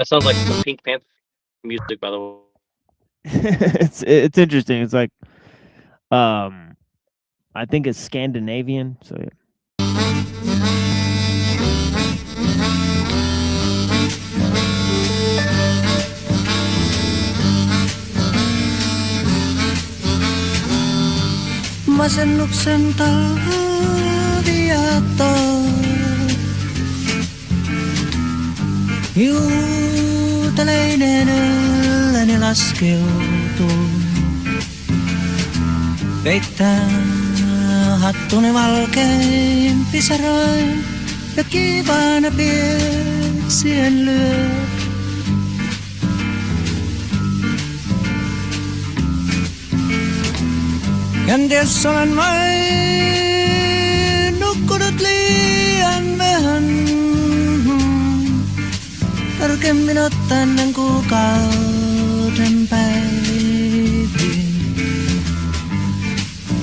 That sounds like some Pink Panther music, by the way. It's interesting. It's like I think it's Scandinavian. So yeah. Masennuksen talviaatto. Juutalainen ylläni laskeutuu. Peittää hattuni valkein pisaroin ja kiivaana pieksien lyö. Kenties olen vain nukkunut liian vähän. Tarkemmin ottaen kuukauden päiviin.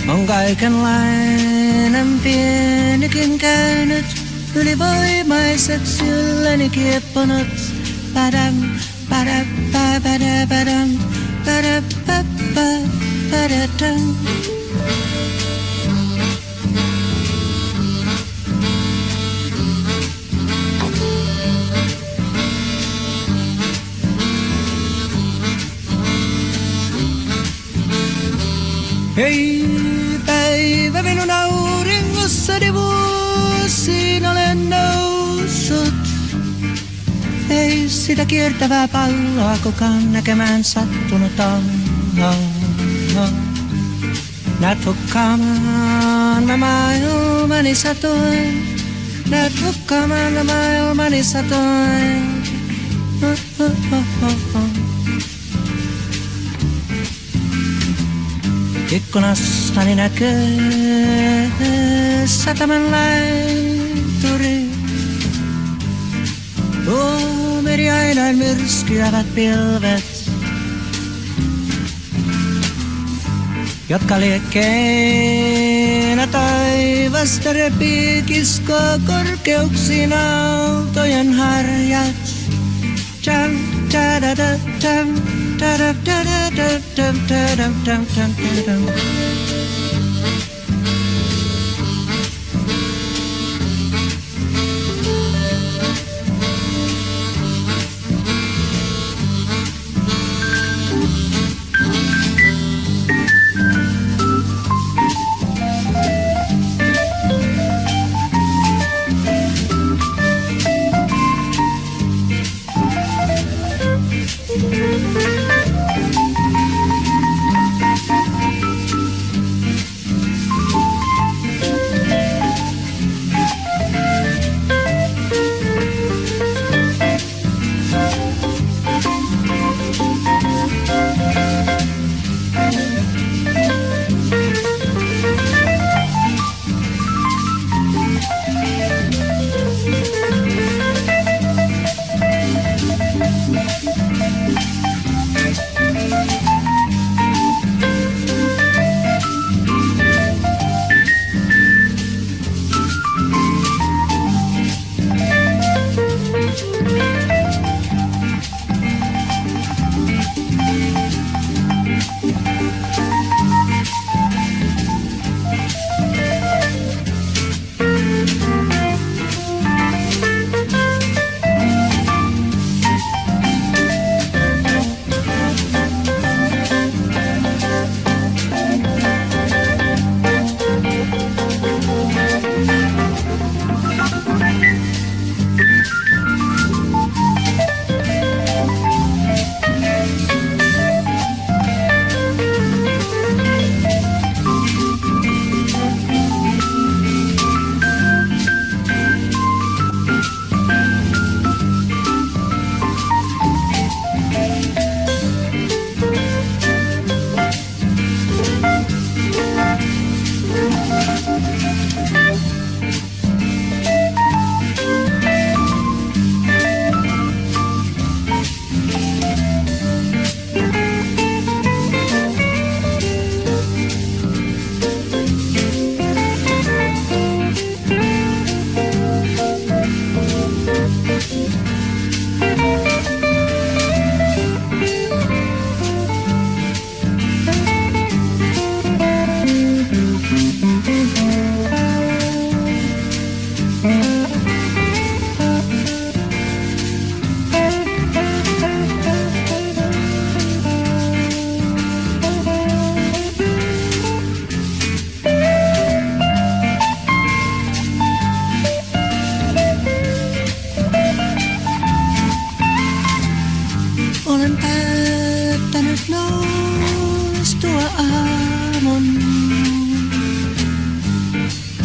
On kaikenlainen pienikin käynyt ylivoimaiseksi ylläni kiepponut. Padam, padam, padam, padam, padam, padam, padam. Hei päivä minun auringossani vuosiin olen noussut. Ei sitä kiertävää palloa kukaan näkemään sattunut on. Näet hukkaamaan mä maailmani satoin. Näet hukkaamaan mä maailmani satoin. Ikkunastani näkyy sataman laituri. Tuomeri aina myrskyävät pilvet, jotka liekkeenä taivasta repii kiskoo korkeuksiin aaltojen harjat. Jam, da-da-da, jam.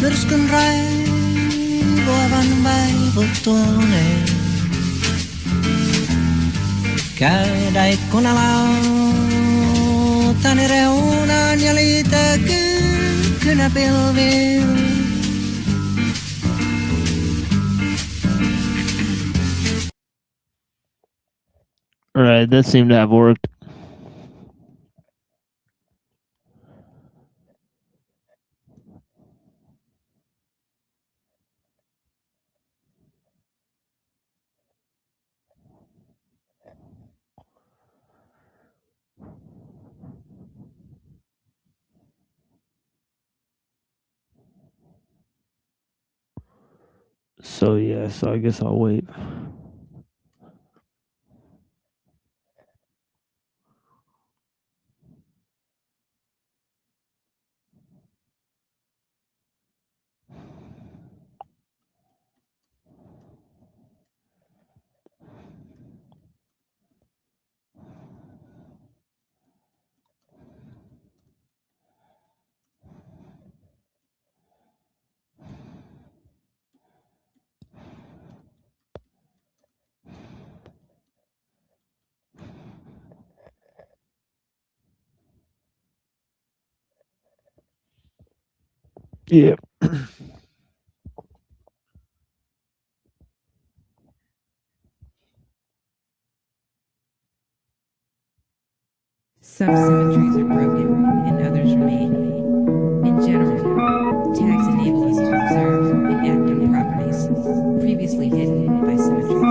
Fyrsken rai luovan vaivuttuneen. Käydä ikkunalautani reunaan ja liitä kynäpilviin. All right, that seemed to have worked. So yeah, so I guess I'll wait. Yeah. Some symmetries are broken and others remain. In general, tags enable us to observe and act on properties previously hidden by symmetries.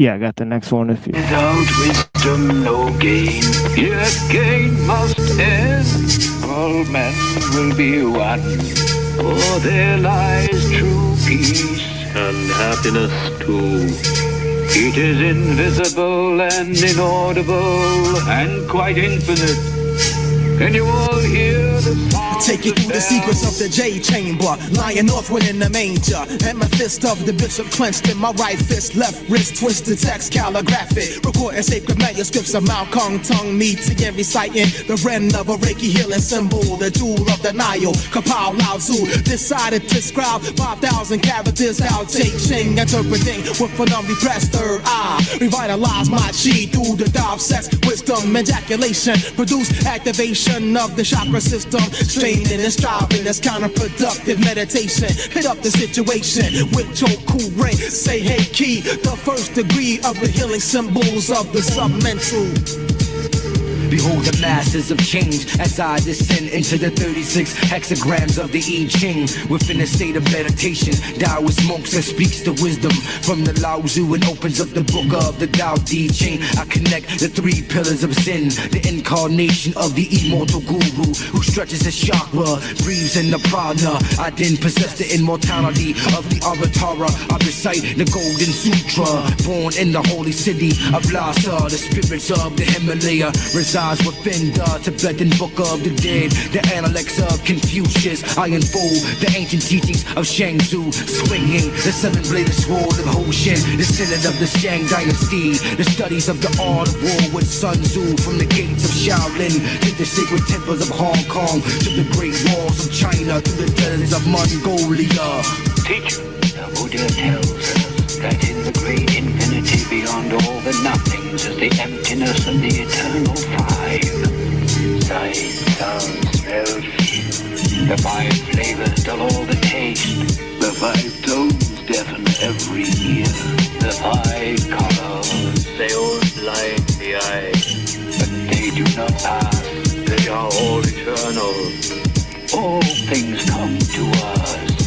Yeah, I got the next one if you. Without wisdom, no gain. Yet gain must end. All men will be one. For there lies true peace and happiness too. It is invisible and inaudible and quite infinite. Can you all hear the sound? Take you through the secrets of the J chamber, lying northward in the manger. Amethyst of the bishop clenched in my right fist, left wrist twisted, text calligraphic. Recording sacred manuscripts of Mao Kong tongue meeting and reciting the Ren of a Reiki healing symbol, the jewel of the Nile. Kapow Lao Tzu decided to scribe 5,000 characters out, take Ching, interpreting with an unrepressed third eye. Revitalize my chi through the dive sex, wisdom, ejaculation, produce activation of the chakra system. Straining and striving, that's counterproductive meditation. Hit up the situation with Choku Ray. Say hey key, the first degree of the healing symbols of the submental. Behold the masters of change as I descend into the 36 hexagrams of the I Ching. Within a state of meditation, Taoist monks that speaks the wisdom from the Lao Tzu and opens up the book of the Tao Te Ching. I connect the three pillars of Zen, the incarnation of the immortal guru who stretches his chakra, breathes in the prana. I then possess the immortality of the Avatara. I recite the Golden Sutra, born in the holy city of Lhasa. The spirits of the Himalaya reside within the Tibetan Book of the Dead, the Analects of Confucius. I unfold the ancient teachings of Shang Tzu, swinging the seven-bladed sword of Hoshin, descendant of the Shang Dynasty. The studies of the art of war with Sun Tzu, from the gates of Shaolin to the sacred temples of Hong Kong, to the great walls of China, to the deserts of Mongolia. Teacher, the Buddha tells us that in the great infinity beyond all the nothings is the emptiness of the eternal five. Sight, sound, smell, feel. The five flavors dull all the taste. The five tones deafen every ear. The five colors, they all blind the eye. But they do not pass, they are all eternal. All things come to us.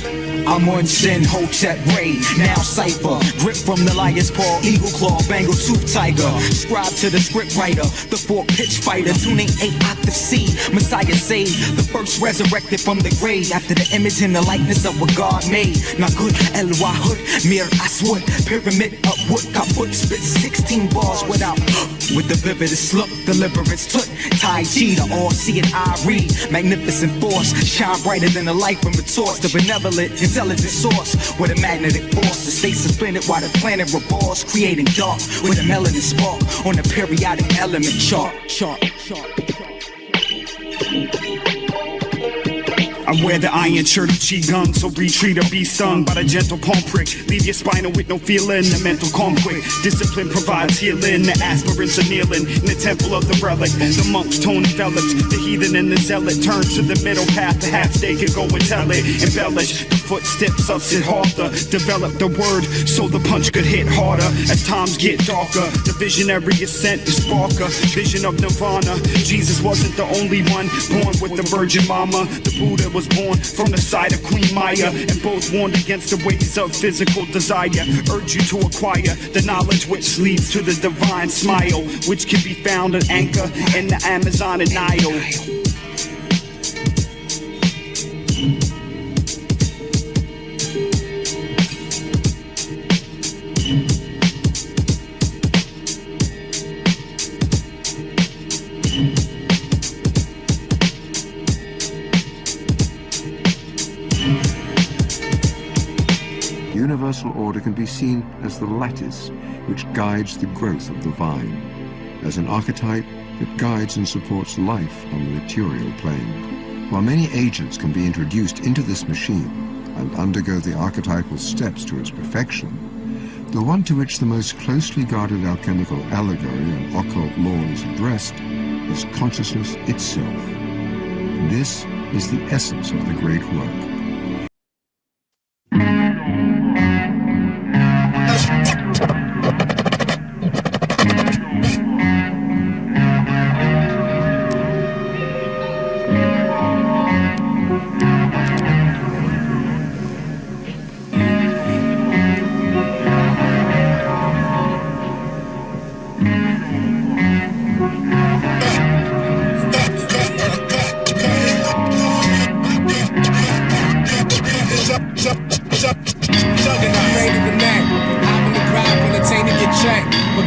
I'm on Sin, Hotep, Ray, now Cypher. Grip from the lion's paw, eagle claw, bangle tooth tiger. Scribe to the script writer, the four pitch fighter. Tuning 8 octave C, Messiah saved. The first resurrected from the grave after the image and the likeness of what God made. Not good, El Wahud, Mir Aswad. Pyramid upward, kaput, spit 16 bars without. With the vividest look, deliverance took. Tai Chi, the all-seeing eye read. Magnificent force, shine brighter than the light from a torch. The benevolent, intelligent source with a magnetic force that stays suspended while the planet revolves, creating dark with a melanin spark on the periodic element chart. I wear the iron shirt of Qigong, so retreat or be stung by the gentle palm prick. Leave your spinal with no feeling, the mental conflict. Discipline provides healing, the aspirants are kneeling in the temple of the relic. The monk's tone envelops, the heathen and the zealot turn to the middle path. Perhaps they could go and tell it, embellish the footsteps of Siddhartha. Develop the word so the punch could hit harder as times get darker. The visionary is sent to spark a vision of nirvana. Jesus wasn't the only one born with the Virgin Mama. The Buddha was born from the side of Queen Maya, and both warned against the ways of physical desire. Urge you to acquire the knowledge which leads to the divine smile, which can be found an anchor in the Amazon and Nile. Universal order can be seen as the lattice which guides the growth of the vine, as an archetype that guides and supports life on the material plane. While many agents can be introduced into this machine and undergo the archetypal steps to its perfection, the one to which the most closely guarded alchemical allegory and occult law is addressed is consciousness itself. This is the essence of the great work.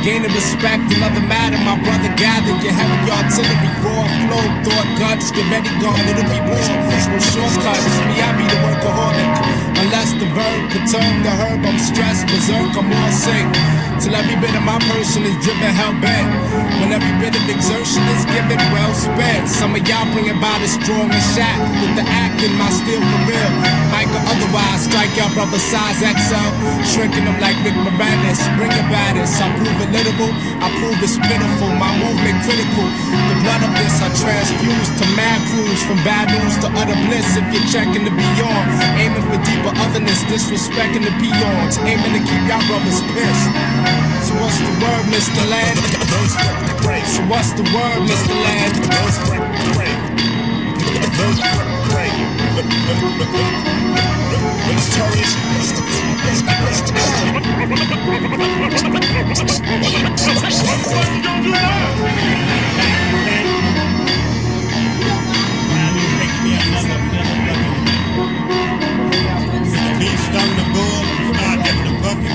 Gaining respect, another matter, my brother gathered. You heavy artillery, raw flow, thought guts, get ready, gone, it'll be war. No shortcuts, me, I be the workaholic. Unless the verb could turn the herb, I'm stressed, berserk, I'm all sick. Till every bit of my person is driven hell bent. When every bit of exertion is given, well spent. Some of y'all bring about as strong as Shaq. With the acting, my steel for real. Might or otherwise, strike y'all brother size XL. Shrinking them like Rick Moranis. Bring your baddest. I prove it literal, I prove it's pitiful. My movement critical. The blood of this I transfuse to mad crews. From bad news to utter bliss. If you're checking the beyond, aiming for deeper otherness, disrespecting the peons, aiming to keep y'all brothers pissed. So what's the word, Mr. Land? So what's the word, Mr. Land? Beast on the board, start at the bucket.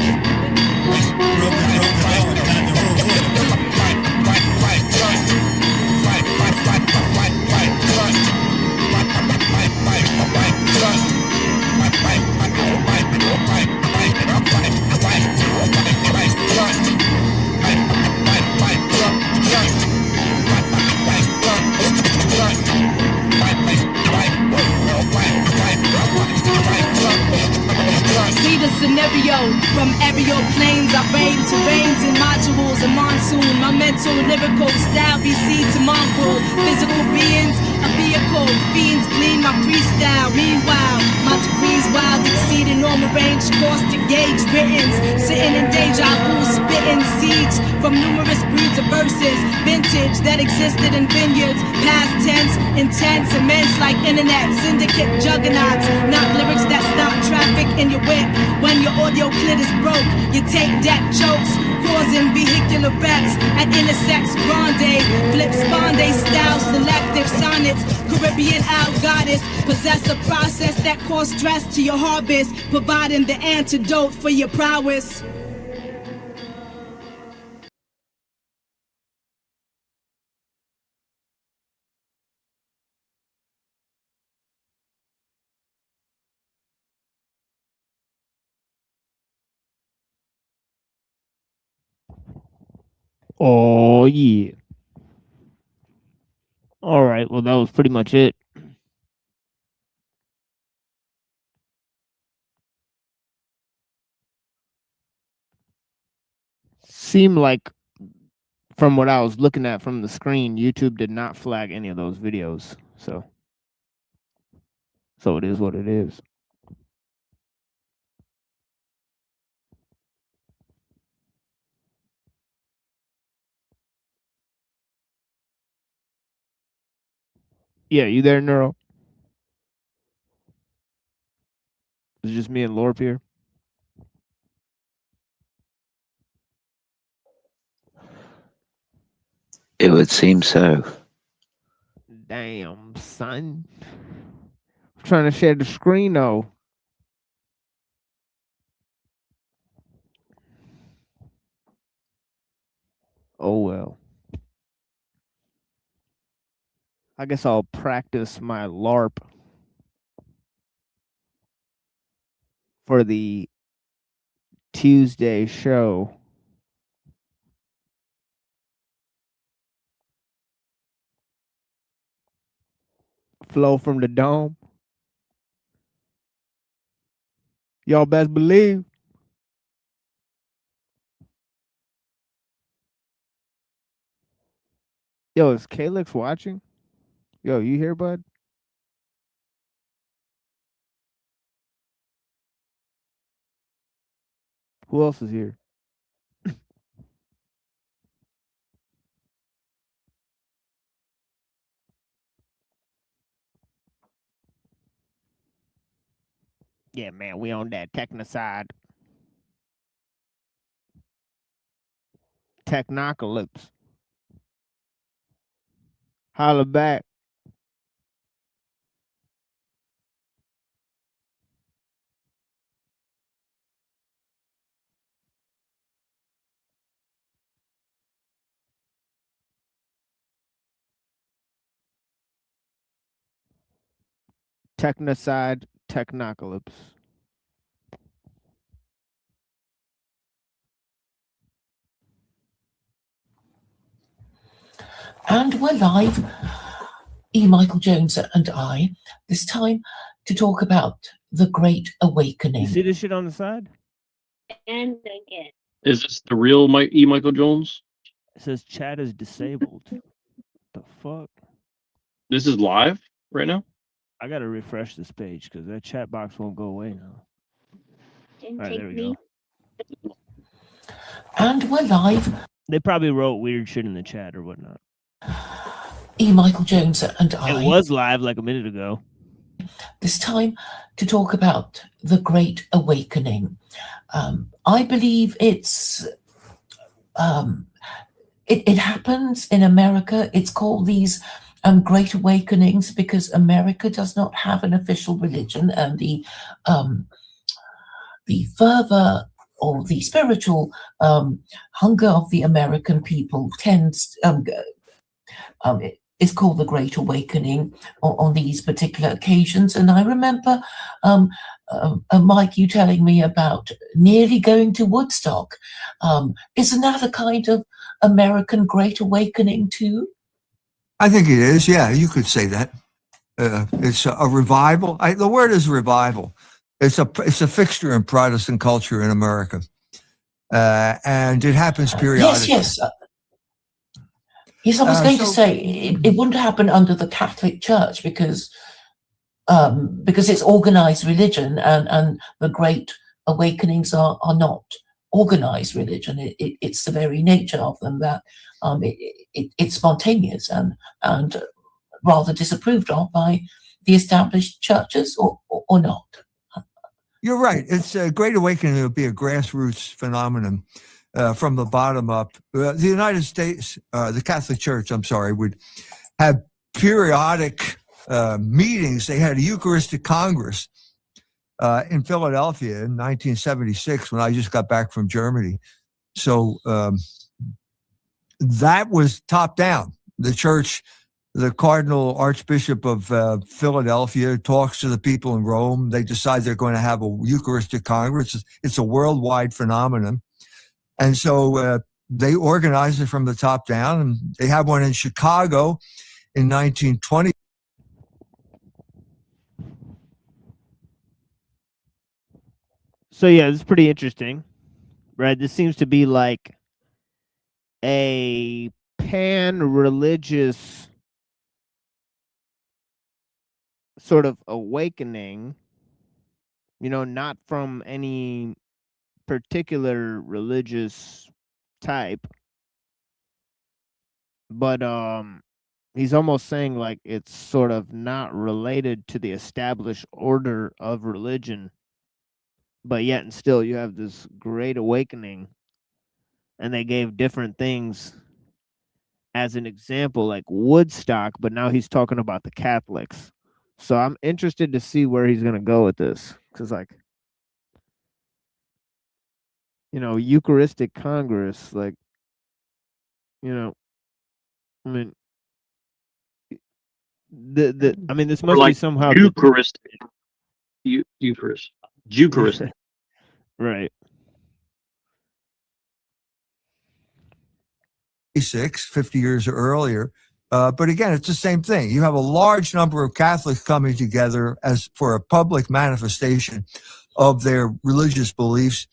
See the scenario from aerial planes. I rain terrains and modules, a monsoon. My mental, lyrical style, BC to mongrel. Physical beings, a vehicle. Fiends glean my freestyle. Meanwhile, my degrees wild, exceeding normal range. Course to gauge writtens. Sitting in deja vu, spitting seeds from numerous breeds of verses. Vintage that existed in vineyards. Past tense, intense, immense like internet. Syndicate juggernauts. Not lyrics that stop traffic in your whip. When your audio clit is broke, you take deck jokes, causing vehicular wrecks at intersex grande. Flip sponde style, selective sonnets. Caribbean owl goddess, possess a process that cause stress to your harvest, providing the antidote for your prowess. Oh yeah. All right. Well, that was pretty much it. Seemed like from what I was looking at from the screen, YouTube did not flag any of those videos. So it is what it is. Yeah, you there, Neuro? It's just me and Lorp here. It would seem so. Damn, son. I'm trying to share the screen though. Oh well. I guess I'll practice my LARP for the Tuesday show. Flow from the dome. Y'all best believe. Yo, is Calix watching? Yo, you here, bud? Who else is here? Yeah, man, we on that techno side. Technocalypse. Holla back. Technocide Technocalypse. And we're live, E. Michael Jones and I, this time to talk about the Great Awakening. You see this shit on the side? And again. Is this the real Michael Jones? It says chat is disabled. The fuck? This is live right now? I gotta refresh this page because that chat box won't go away now. Didn't All right, there we take go. And we're live. They probably wrote weird shit in the chat or whatnot. E. Michael Jones and I. It was live like a minute ago. This time to talk about the Great Awakening. I believe it's it happens in America. It's called these Great Awakenings because America does not have an official religion, and the fervor or the spiritual hunger of the American people tends it's called the Great Awakening on these particular occasions. And I remember, Mike, you telling me about nearly going to Woodstock. Isn't that a kind of American Great Awakening too? I think it is. Yeah, you could say that. It's a revival. The word is revival. It's a fixture in Protestant culture in America, and it happens periodically. Yes. Yes, I was going to say it wouldn't happen under the Catholic Church because it's organized religion, and the Great Awakenings are not organized religion. It's the very nature of them that it's spontaneous and rather disapproved of by the established churches, or not. You're right. It's a Great Awakening. It would be a grassroots phenomenon. From the bottom up. The United States, the Catholic Church, would have periodic meetings. They had a Eucharistic Congress in Philadelphia in 1976 when I just got back from Germany. So that was top down. The church, the Cardinal Archbishop of Philadelphia talks to the people in Rome. They decide they're going to have a Eucharistic Congress. It's a worldwide phenomenon. And so they organized it from the top down, and they have one in Chicago in 1920. So yeah, this is pretty interesting, right? This seems to be like a pan-religious sort of awakening, not from any particular religious type, but he's almost saying like it's sort of not related to the established order of religion, but yet and still you have this great awakening, and they gave different things as an example, like Woodstock, but now he's talking about the Catholics. So I'm interested to see where he's going to go with this, because Eucharistic Congress, this must be somehow Eucharistic. Eucharistic. Right. 50 years earlier. But again, it's the same thing. You have a large number of Catholics coming together as for a public manifestation of their religious beliefs.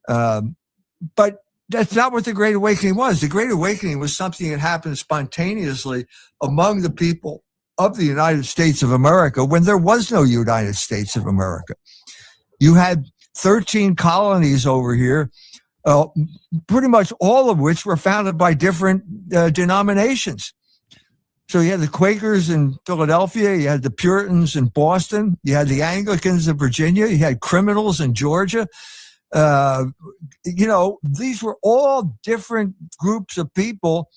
But that's not what the Great Awakening was. The Great Awakening was something that happened spontaneously among the people of the United States of America when there was no United States of America. You had 13 colonies over here, pretty much all of which were founded by different denominations. So you had the Quakers in Philadelphia, you had the Puritans in Boston, you had the Anglicans in Virginia, you had criminals in Georgia. These were all different groups of people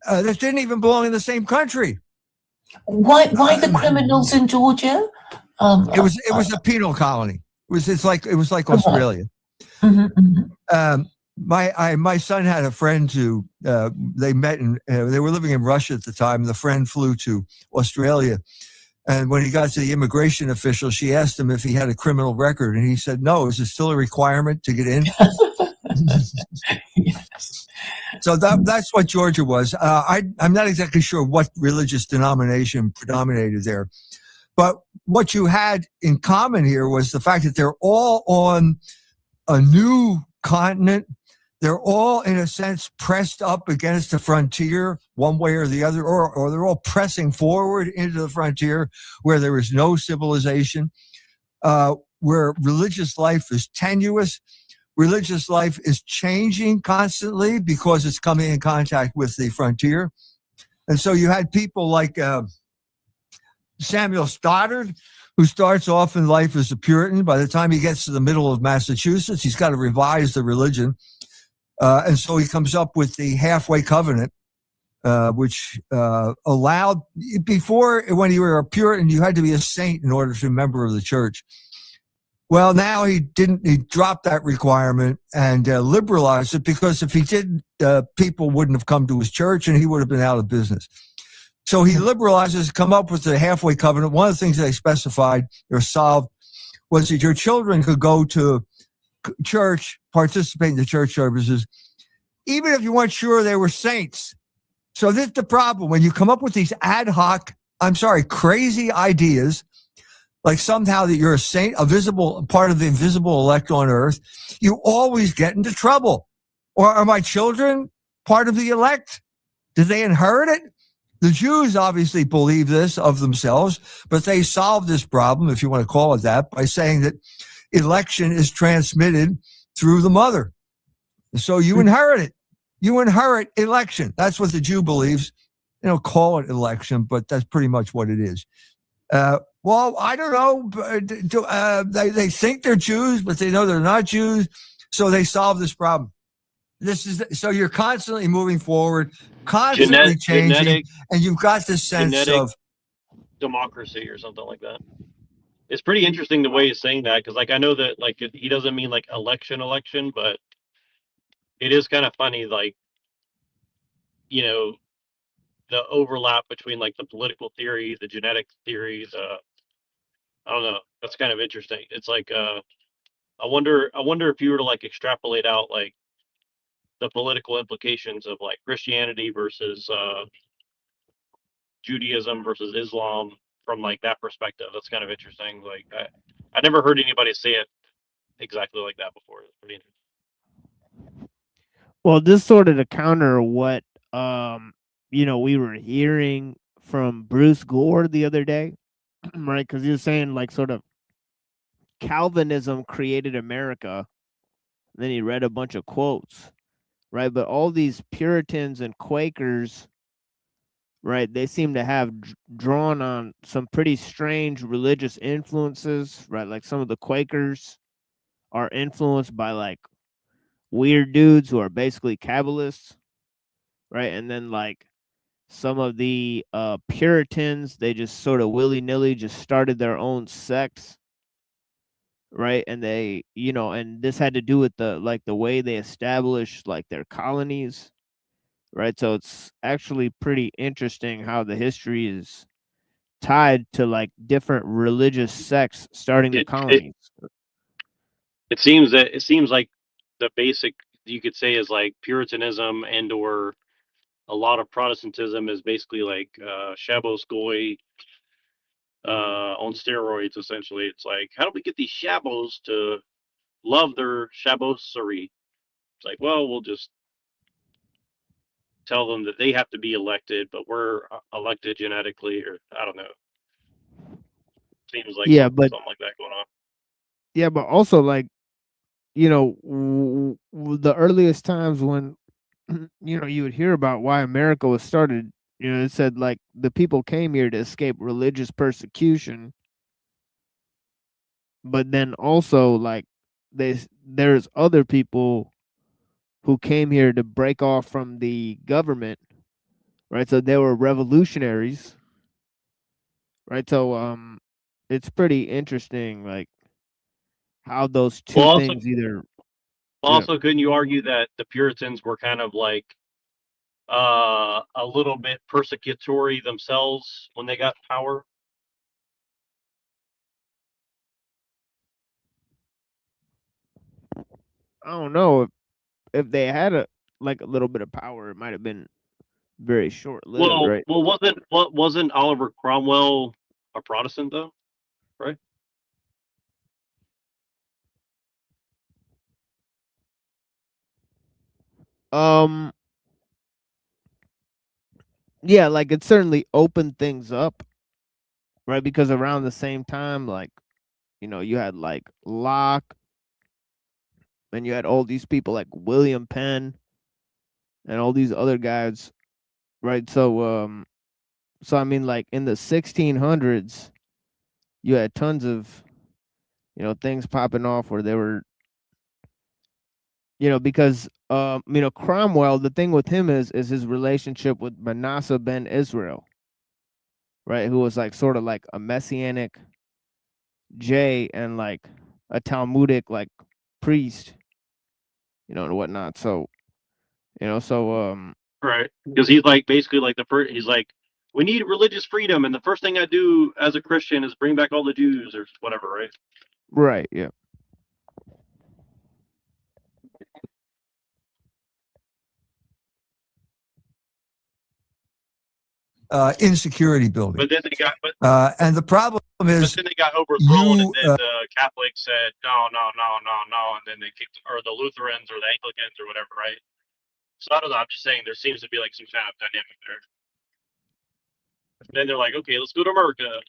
that didn't even belong in the same country. Why the criminals in Georgia? It was a penal colony. It was like Australia. My son had a friend who they met and they were living in Russia at the time. The friend flew to Australia And when he got to the immigration official, she asked him if he had a criminal record, and he said, no. Is it still a requirement to get in? So that's what Georgia was. I'm not exactly sure what religious denomination predominated there. But what you had in common here was the fact that they're all on a new continent. They're all, in a sense, pressed up against the frontier one way or the other, or they're all pressing forward into the frontier where there is no civilization, where religious life is tenuous. Religious life is changing constantly because it's coming in contact with the frontier. And so you had people like Samuel Stoddard, who starts off in life as a Puritan. By the time he gets to the middle of Massachusetts, he's got to revise the religion. And so he comes up with the halfway covenant, which allowed, before, when you were a Puritan, you had to be a saint in order to be a member of the church. Well, now he dropped that requirement and liberalized it, because if he didn't, people wouldn't have come to his church and he would have been out of business. So he liberalizes, come up with the halfway covenant. One of the things they specified or solved was that your children could go to church, participate in the church services, even if you weren't sure they were saints. So this is the problem. When you come up with these ad hoc, crazy ideas, like somehow that you're a saint, a visible part of the invisible elect on earth, you always get into trouble. Or are my children part of the elect? Did they inherit it? The Jews obviously believe this of themselves, but they solved this problem, if you want to call it that, by saying that election is transmitted through the mother. So you inherit it. You inherit election. That's what the Jew believes. They don't call it election, but that's pretty much what it is. Well, I don't know. They think they're Jews, but they know they're not Jews. So they solve this problem. So you're constantly moving forward, constantly changing, and you've got this sense of democracy or something like that. It's pretty interesting the way he's saying that, because like I know that like he doesn't mean like election, but it is kind of funny, like, you know, the overlap between like the political theory, the genetic theories. I don't know. That's kind of interesting. It's like I wonder if you were to like extrapolate out like the political implications of like Christianity versus Judaism versus Islam from like that perspective. That's kind of interesting. Like I never heard anybody say it exactly like that before. It's pretty interesting. Well, this sort of to counter what we were hearing from Bruce Gore the other day, right? Because he was saying like sort of Calvinism created America. Then he read a bunch of quotes, right? But all these Puritans and Quakers, right, they seem to have drawn on some pretty strange religious influences, right? Like some of the Quakers are influenced by like weird dudes who are basically Kabbalists, right? And then like some of the Puritans, they just sort of willy-nilly just started their own sects, right? And they, and this had to do with the way they established like their colonies, right? So it's actually pretty interesting how the history is tied to like different religious sects starting the colonies. It seems like the basic, you could say, is like Puritanism and or a lot of Protestantism is basically like Shabbos Goy on steroids. Essentially, it's like, how do we get these Shabbos to love their Shabbosary? It's like, well, we'll just tell them that they have to be elected, but we're elected genetically, or I don't know. Seems like something like that going on. Yeah, but also like, the earliest times when you would hear about why America was started, it said like the people came here to escape religious persecution, but then also like there's other people who came here to break off from the government, right? So they were revolutionaries, right? So it's pretty interesting like how those two things either. Also, couldn't you argue that the Puritans were kind of like a little bit persecutory themselves when they got power? I don't know if they had a little bit of power, it might have been very short lived, right? Wasn't Oliver Cromwell a Protestant though, right? Um, yeah, like it certainly opened things up, right? Because around the same time, like you had like Locke, and you had all these people like William Penn and all these other guys, right? So I mean, like in the 1600s, you had tons of things popping off where they were, because Cromwell. The thing with him is his relationship with Manasseh ben Israel, right? Who was like sort of like a messianic J and like a Talmudic like priest, and whatnot. So Right. Because he's like basically like the first. He's like, we need religious freedom, and the first thing I do as a Christian is bring back all the Jews or whatever, right? right, yeah. Insecurity building. But then they got, and the problem is, then they got overthrown, and then you, the Catholics said no, and then they kicked, or the Lutherans or the Anglicans or whatever, right? So I don't know. I'm just saying there seems to be like some kind of dynamic there. Then they're like, okay, let's go to America.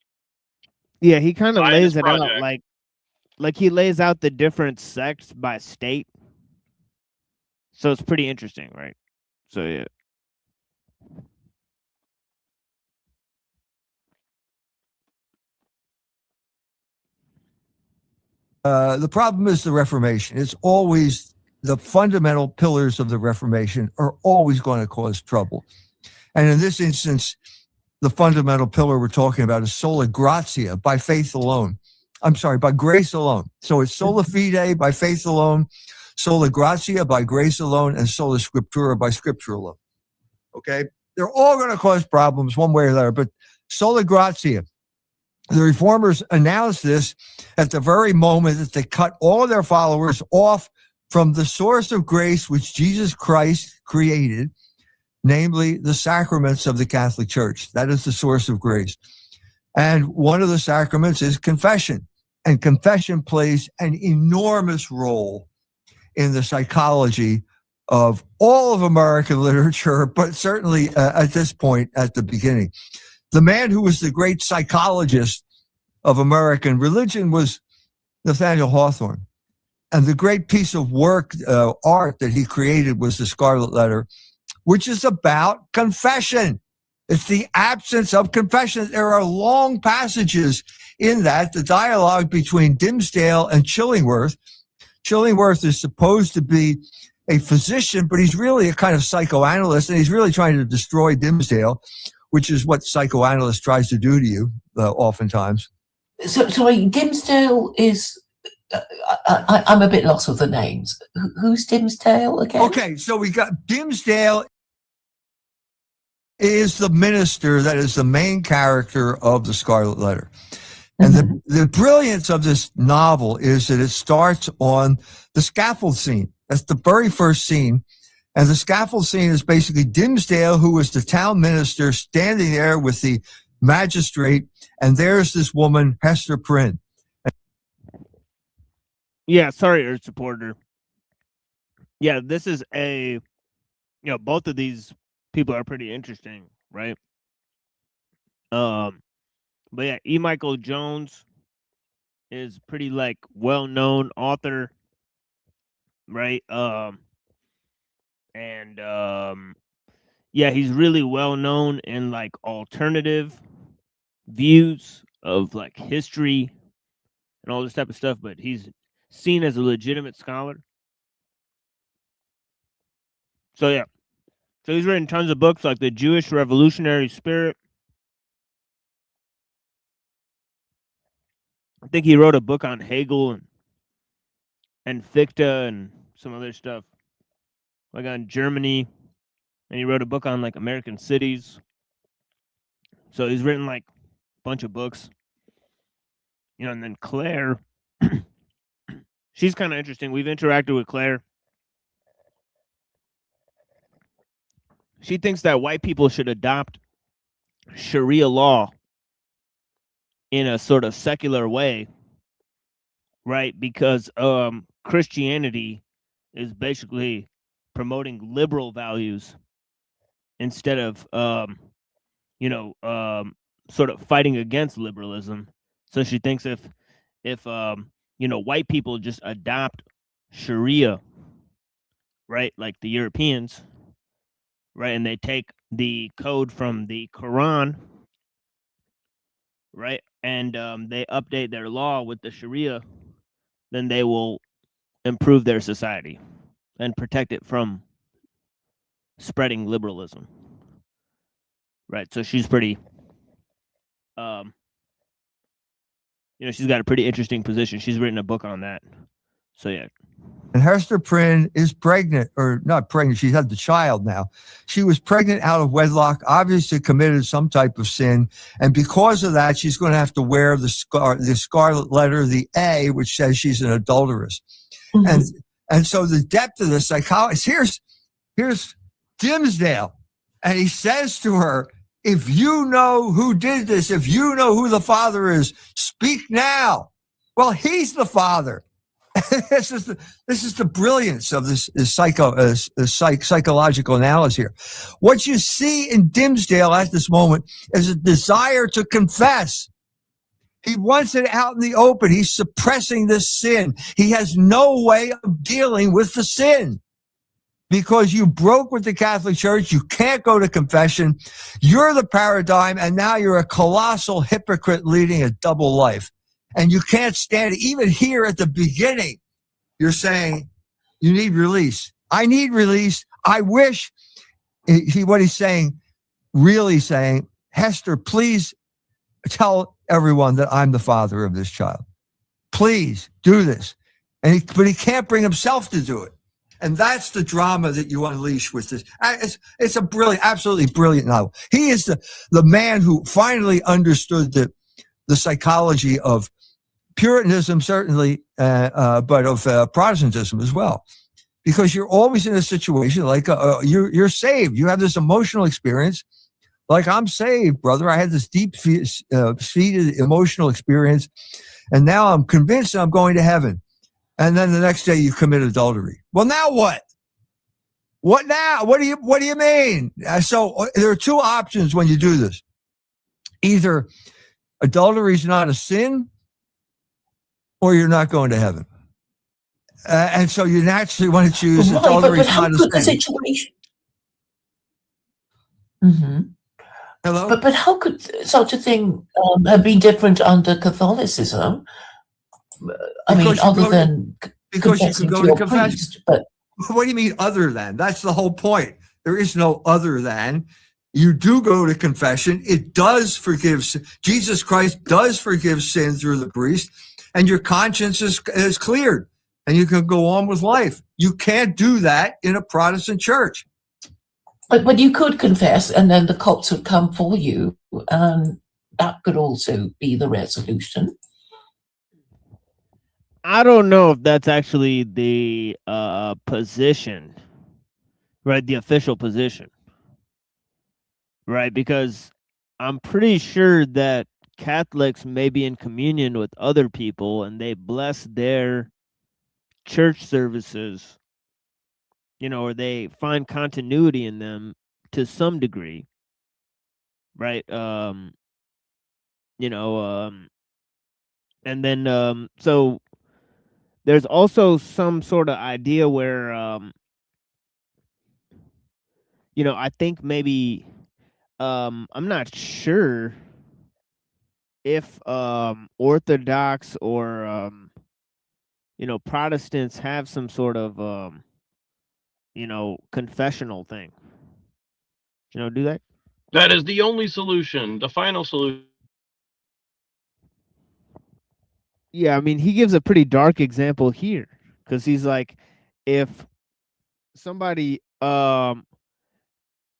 Yeah, he kind of lays Zionist it out project. like he lays out the different sects by state. So it's pretty interesting, right? So yeah. The problem is the Reformation. It's always the fundamental pillars of the Reformation are always going to cause trouble. And in this instance, the fundamental pillar we're talking about is sola gratia, by faith alone. I'm sorry, by grace alone. So it's sola fide, by faith alone, sola gratia, by grace alone, and sola scriptura, by scripture alone. Okay? They're all going to cause problems one way or the other, but sola gratia. The reformers announced this at the very moment that they cut all of their followers off from the source of grace which Jesus Christ created, namely the sacraments of the Catholic Church. That is the source of grace. And one of the sacraments is confession. And confession plays an enormous role in the psychology of all of American literature, but certainly at this point, at the beginning. The man who was the great psychologist of American religion was Nathaniel Hawthorne. And the great piece of work, art that he created was the Scarlet Letter, which is about confession. It's the absence of confession. There are long passages in that, the dialogue between Dimsdale and Chillingworth. Chillingworth is supposed to be a physician, but he's really a kind of psychoanalyst, and he's really trying to destroy Dimsdale, which is what psychoanalyst tries to do to you oftentimes. So Dimsdale is. I'm a bit lost with the names. Who's Dimsdale again? Okay, so we got Dimsdale is the minister that is the main character of the Scarlet Letter. And the brilliance of this novel is that it starts on the scaffold scene. That's the very first scene. And the scaffold scene is basically Dimsdale, who is the town minister, standing there with the magistrate, and there's this woman, Hester Prynne. Yeah, sorry, Earth Supporter. Yeah, this is both of these people are pretty interesting, right? But yeah, E. Michael Jones is pretty like well-known author, right? Yeah, he's really well known in like alternative views of like history and all this type of stuff, but he's seen as a legitimate scholar. So yeah. So he's written tons of books like The Jewish Revolutionary Spirit. I think he wrote a book on Hegel and Fichte and some other stuff, like on Germany. And he wrote a book on like American cities. So he's written like a bunch of books. And then Claire, she's kind of interesting. We've interacted with Claire. She thinks that white people should adopt Sharia law in a sort of secular way, right? Because Christianity is basically promoting liberal values instead of sort of fighting against liberalism. So she thinks if white people just adopt Sharia, right, like the Europeans, right, and they take the code from the Quran, right, and they update their law with the Sharia, then they will improve their society and protect it from spreading liberalism. Right. So she's pretty she's got a pretty interesting position. She's written a book on that. So yeah. And Hester Prynne is pregnant, or not pregnant, she's had the child now. She was pregnant out of wedlock, obviously committed some type of sin. And because of that, she's going to have to wear the scarlet letter, the A, which says she's an adulteress. Mm-hmm. And so the depth of the psychology, here's Dimsdale. And he says to her, if you know who did this, if you know who the father is, speak now. Well, he's the father. This is the brilliance of this psychological analysis here. What you see in Dimsdale at this moment is a desire to confess. He wants it out in the open. He's suppressing this sin. He has no way of dealing with the sin. Because you broke with the Catholic Church, you can't go to confession. You're the paradigm, and now you're a colossal hypocrite leading a double life. And you can't stand it. Even here at the beginning, you're saying, you need release. I need release. I wish, what he's saying, really saying, Hester, please tell everyone that I'm the father of this child. Please do this. But he can't bring himself to do it. And that's the drama that you unleash with this. It's a brilliant, absolutely brilliant novel. He is the man who finally understood the psychology of Puritanism, certainly, but of Protestantism as well. Because you're always in a situation like you're saved. You have this emotional experience. Like, I'm saved, brother. I had this deep-seated emotional experience, and now I'm convinced I'm going to heaven. And then the next day you commit adultery. Well, now what? What now? What do you mean? So there are two options when you do this. Either adultery is not a sin, or you're not going to heaven. And so you naturally want to choose adultery is not a sin. Mm-hmm. Hello? But how could such a thing have been different under Catholicism? Because you can go to confession. Priest, but what do you mean other than? That's the whole point. There is no other than. You do go to confession. It does forgive. Jesus Christ does forgive sin through the priest, and your conscience is cleared, and you can go on with life. You can't do that in a Protestant church. But you could confess, and then the cops would come for you, and that could also be the resolution. I don't know if that's actually the position, right? The official position, right? Because I'm pretty sure that Catholics may be in communion with other people and they bless their church services, or they find continuity in them to some degree, right? And then so there's also some sort of idea where I think maybe I'm not sure if Orthodox or Protestants have some sort of confessional thing. Do that? That is the only solution, the final solution. Yeah, I mean, he gives a pretty dark example here because he's like, if somebody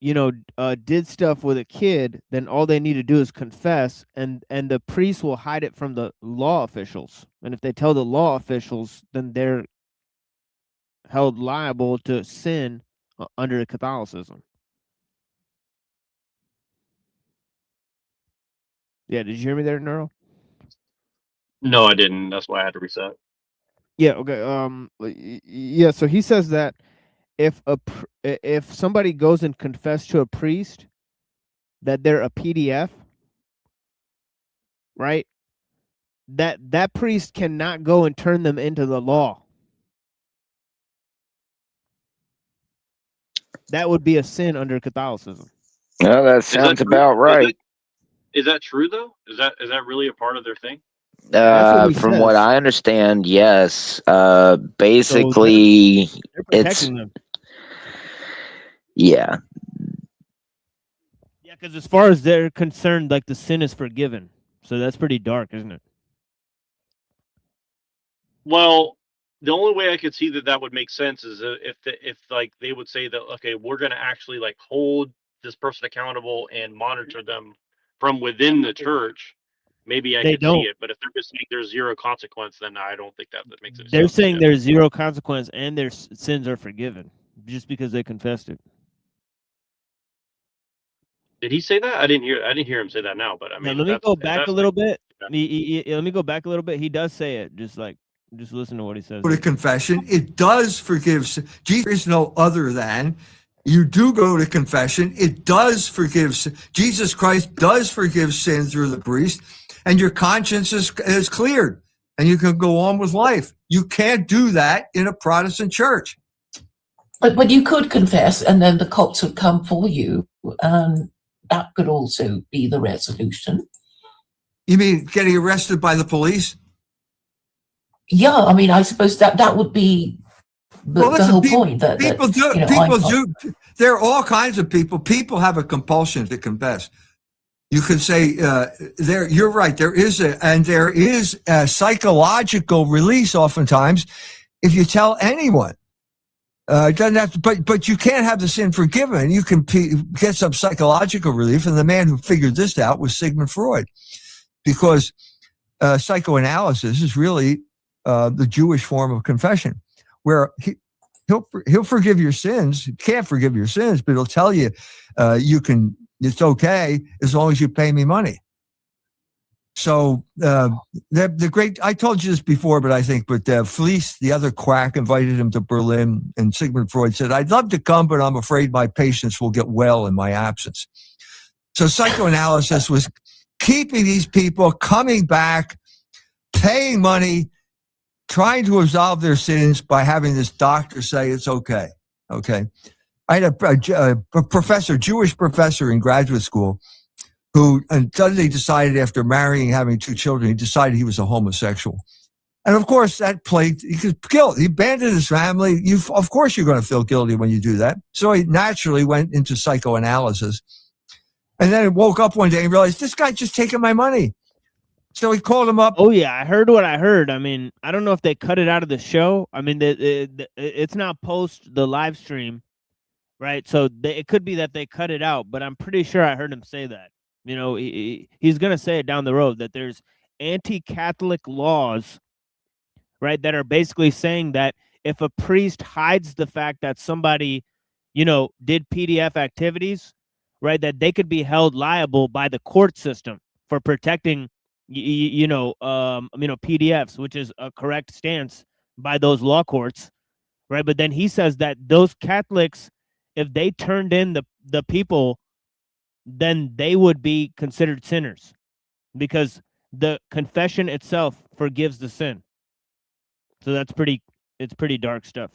did stuff with a kid, then all they need to do is confess, and the priest will hide it from the law officials. And if they tell the law officials, then they're held liable to sin under Catholicism. Yeah, did you hear me there, Neuro? No, I didn't. That's why I had to reset. Yeah. Okay. Yeah. So he says that if somebody goes and confess to a priest that they're a PDF, right? That priest cannot go and turn them into the law. That would be a sin under Catholicism. Well, that sounds about right. Is that true though? Is that really a part of their thing? From what I understand, yes. Basically, they're protecting them. Yeah. Yeah, because as far as they're concerned, like the sin is forgiven. So that's pretty dark, isn't it? Well, the only way I could see that would make sense is if like they would say that, okay, we're going to actually like hold this person accountable and monitor them from within the church. Maybe I could see it, but if they're just saying there's zero consequence, then I don't think that makes any sense. They're saying there's zero consequence and their sins are forgiven just because they confessed it. Did he say that? I didn't hear him say that now, but I mean, let me go back a little bit. Yeah. Let me go back a little bit. He does say it. Just listen to what he says. Go to confession. It does forgive. Jesus is no other than. You do go to confession. It does forgive. Jesus Christ does forgive sin through the priest, and your conscience is cleared, and you can go on with life. You can't do that in a Protestant church. But you could confess, and then the cops would come for you, and that could also be the resolution. You mean getting arrested by the police? Yeah, I mean, I suppose that would be the whole point. People do. There are all kinds of people. People have a compulsion to confess. You could say you're right. There is a psychological release oftentimes if you tell anyone. It doesn't have to, but you can't have the sin forgiven. You can get some psychological relief, and the man who figured this out was Sigmund Freud, because psychoanalysis is really the Jewish form of confession, where he'll forgive your sins. He can't forgive your sins, but he'll tell you it's okay as long as you pay me money. So the great, I told you this before, but Fliess, the other quack, invited him to Berlin, and Sigmund Freud said, "I'd love to come, but I'm afraid my patients will get well in my absence." So psychoanalysis was keeping these people coming back, paying money, trying to absolve their sins by having this doctor say it's okay. Okay. I had a professor, Jewish professor in graduate school, who suddenly decided, after marrying and having 2 children, he decided he was a homosexual. And of course, that plagued, he abandoned his family. Of course, you're going to feel guilty when you do that. So he naturally went into psychoanalysis. And then he woke up one day and realized, this guy's just taking my money. So he called him up. Oh, yeah, I heard what I heard. I mean, I don't know if they cut it out of the show. I mean, it's not post the live stream, right? So it could be that they cut it out, but I'm pretty sure I heard him say that. You know, he's going to say it down the road, that there's anti-Catholic laws, right, that are basically saying that if a priest hides the fact that somebody, did PDF activities, right, that they could be held liable by the court system for protecting, PDFs, which is a correct stance by those law courts, right? But then he says that those Catholics, if they turned in the people, then they would be considered sinners because the confession itself forgives the sin. So it's pretty dark stuff.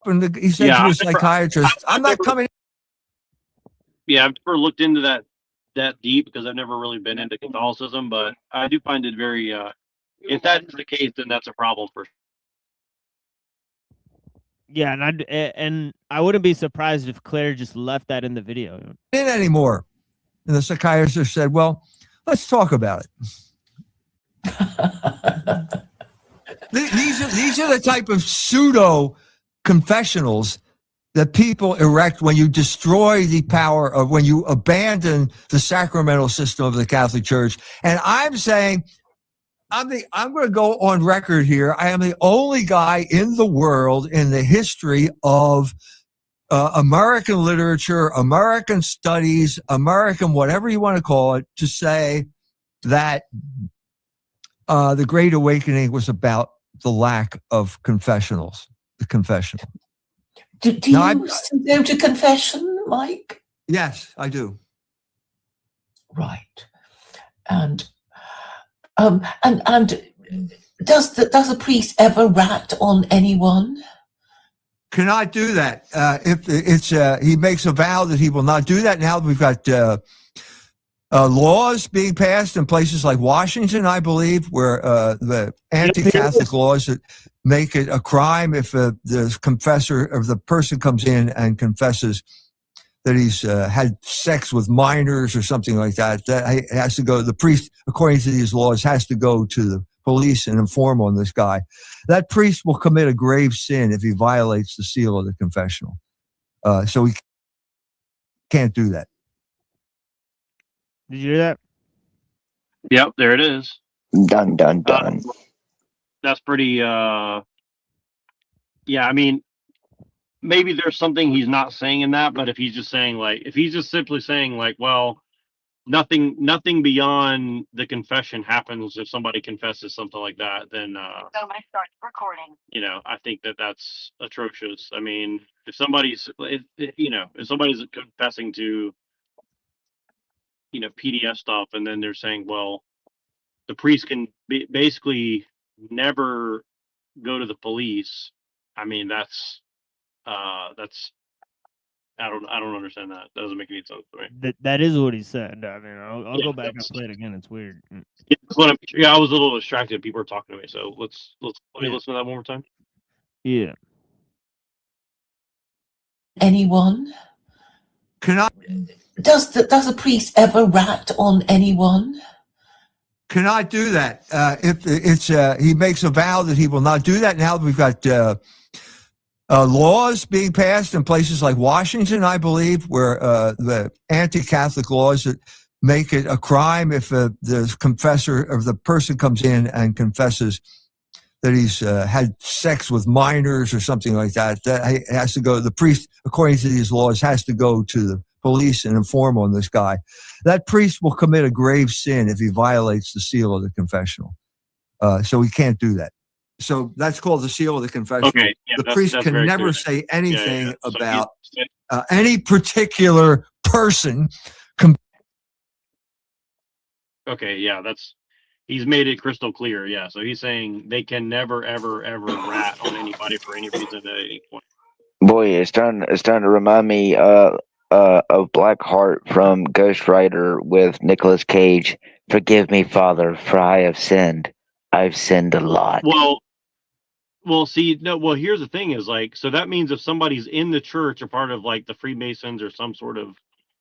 And he said to a psychiatrist, I'm not coming. Yeah, I've never looked into that deep because I've never really been into Catholicism, but I do find it very, if that's the case, then that's a problem for sure. Yeah, and I wouldn't be surprised if Claire just left that in the video. In anymore. And the psychiatrist said, well, let's talk about it. These are the type of pseudo confessionals that people erect when you destroy the power of, when you abandon the sacramental system of the Catholic Church. And I'm saying, I'm going to go on record here. I am the only guy in the world in the history of American literature, American studies, American whatever you want to call it, to say that the Great Awakening was about the lack of confessionals, the confessional. Do you still go to confession, Mike? Yes, I do. Right. And does the priest ever rat on anyone? Cannot do that. If it's he makes a vow that he will not do that. Now we've got laws being passed in places like Washington, I believe, where the anti-Catholic laws that make it a crime if the confessor or the person comes in and confesses that he's had sex with minors or something like that. That has to go. The priest, according to these laws, has to go to the police and inform on this guy. That priest will commit a grave sin if he violates the seal of the confessional. So he can't do that. Did you hear that? Yep, there it is. Dun, dun, dun. That's pretty, yeah, I mean, maybe there's something he's not saying in that, but if he's just saying, like, if he's just simply saying, like, well, nothing beyond the confession happens if somebody confesses something like that, then, So I start recording. you know, I think that's atrocious. I mean, if somebody's, if somebody's confessing to, PDF stuff, and then they're saying, well, the priest can basically never go to the police. I mean, that's I don't understand that. That doesn't make any sense to me. That is what he said. I mean, I'll go back and play it again. It's weird. Yeah, I was a little distracted. People were talking to me, so let me listen to that one more time. Yeah. Anyone? Cannot. Does the priest ever rat on anyone? Cannot do that. If it's he makes a vow that he will not do that. Now we've got laws being passed in places like Washington, I believe, where the anti-Catholic laws that make it a crime if the confessor or the person comes in and confesses that he's had sex with minors or something like that. That has to go. The priest, according to these laws, has to go to the police and inform on this guy. That priest will commit a grave sin if he violates the seal of the confessional. So he can't do that. So that's called the seal of the confessional. Okay, yeah, the priest that's can very never clear. say anything So about any particular person. Okay, yeah, he's made it crystal clear. Yeah, so he's saying they can never, ever, ever rat on anybody for any reason at any point. Boy, it's starting to remind me of Blackheart from Ghost Rider with Nicolas Cage. Forgive me, Father, for I have sinned. I've sinned a lot. Well, see, no, well, here's the thing is, like, so that means if somebody's in the church or part of, like, the Freemasons or some sort of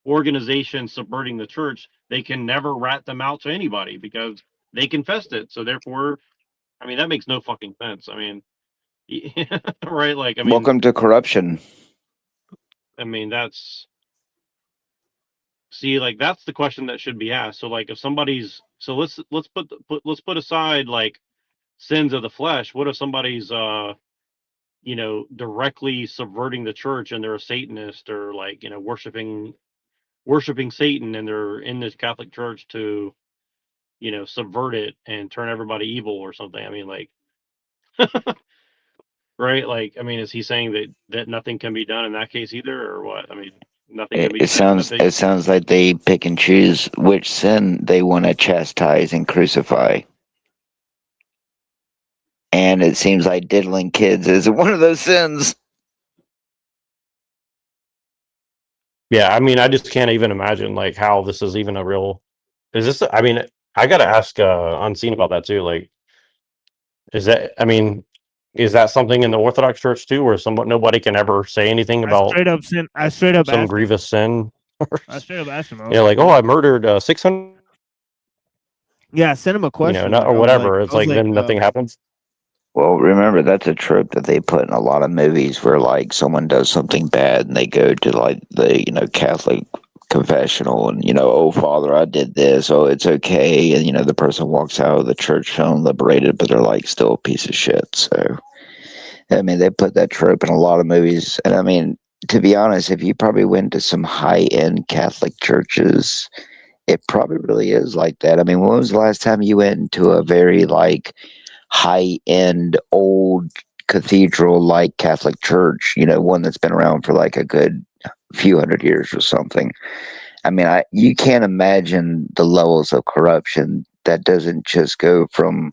organization subverting the church, they can never rat them out to anybody because they confessed it. So therefore, I mean, that makes no fucking sense. I mean, right? Like, I mean, Welcome to corruption. I mean, that's the question that should be asked. So, like, if somebody's, so let's put aside like sins of the flesh. What if somebody's directly subverting the church and they're a Satanist or like, worshiping Satan and they're in this Catholic church to, subvert it and turn everybody evil or something. I mean, like, right? Like, I mean, is he saying that nothing can be done in that case either, or what? I mean, nothing can be done. It sounds like they pick and choose which sin they want to chastise and crucify. And it seems like diddling kids is one of those sins. Yeah, I mean, I just can't even imagine like how this is even a real. Is this? I mean, I gotta ask Unseen about that too. Like, is that? I mean, is that something in the Orthodox Church too, where nobody can ever say anything about I straight up some asked grievous sin? I straight up asked him. Yeah, like, oh, I murdered 600. Yeah, I sent him a question. Or whatever. It's like then nothing happens. Well, remember that's a trope that they put in a lot of movies where like someone does something bad and they go to like the Catholic confessional and oh Father, I did this, oh it's okay, and the person walks out of the church feeling liberated, but they're like still a piece of shit. So I mean they put that trope in a lot of movies, and I mean to be honest, if you probably went to some high end Catholic churches, it probably really is like that. I mean, when was the last time you went into a very like high end old cathedral like Catholic church, one that's been around for like a good few hundred years or something? I mean, you can't imagine the levels of corruption that doesn't just go from,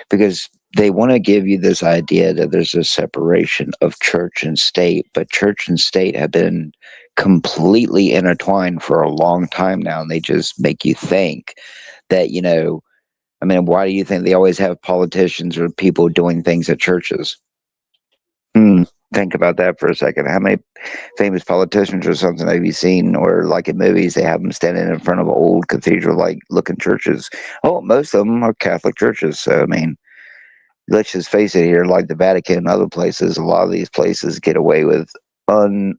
because they want to give you this idea that there's a separation of church and state, but church and state have been completely intertwined for a long time now, and they just make you think that, I mean, why do you think they always have politicians or people doing things at churches? Think about that for a second. How many famous politicians or something have you seen, or like in movies, they have them standing in front of old cathedral-like looking churches? Oh, most of them are Catholic churches. So, I mean, let's just face it here, like the Vatican and other places, a lot of these places get away with untellable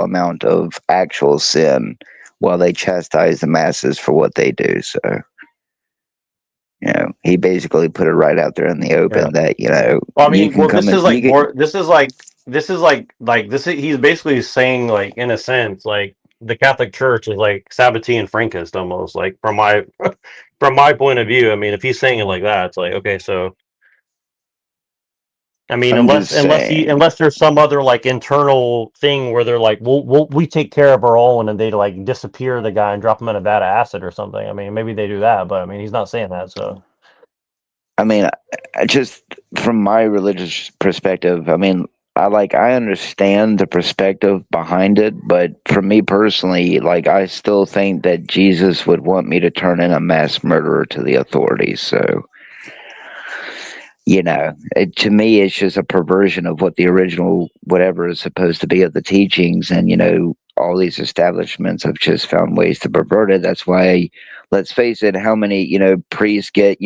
amount of actual sin while they chastise the masses for what they do. So, he basically put it right out there in the open that, Well, I you mean, can come this in, is like more. He's basically saying, in a sense, like the Catholic Church is like Sabbatean Frankist almost, like from my from my point of view. I mean, if he's saying it like that, it's like okay, so I mean, I'm just saying. unless there's some other like internal thing where they're like, we take care of our own, and they like disappear the guy and drop him in a vat of acid or something. I mean, maybe they do that, but I mean, he's not saying that, so. I mean, just from my religious perspective, I mean, I understand the perspective behind it, but for me personally, like I still think that Jesus would want me to turn in a mass murderer to the authorities. So, to me, it's just a perversion of what the original whatever is supposed to be of the teachings, and all these establishments have just found ways to pervert it. That's why, let's face it, how many priests get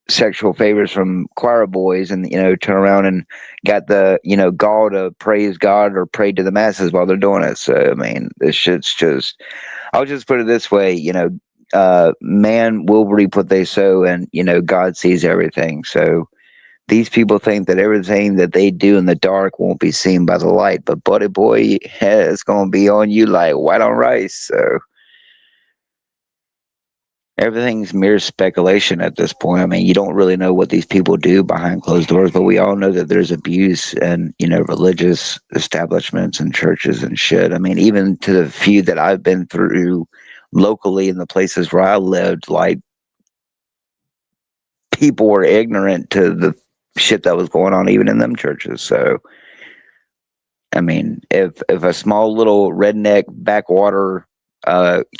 sexual favors from choir boys, and turn around and got the gall to praise God or pray to the masses while they're doing it. So I mean, this shit's just, I'll just put it this way, man will reap what they sow, and God sees everything. So these people think that everything that they do in the dark won't be seen by the light, but buddy boy, it's gonna be on you like white on rice. So everything's mere speculation at this point. I mean, you don't really know what these people do behind closed doors, but we all know that there's abuse and, religious establishments and churches and shit. I mean, even to the few that I've been through locally in the places where I lived, like, people were ignorant to the shit that was going on even in them churches. So, I mean, if a small little redneck backwater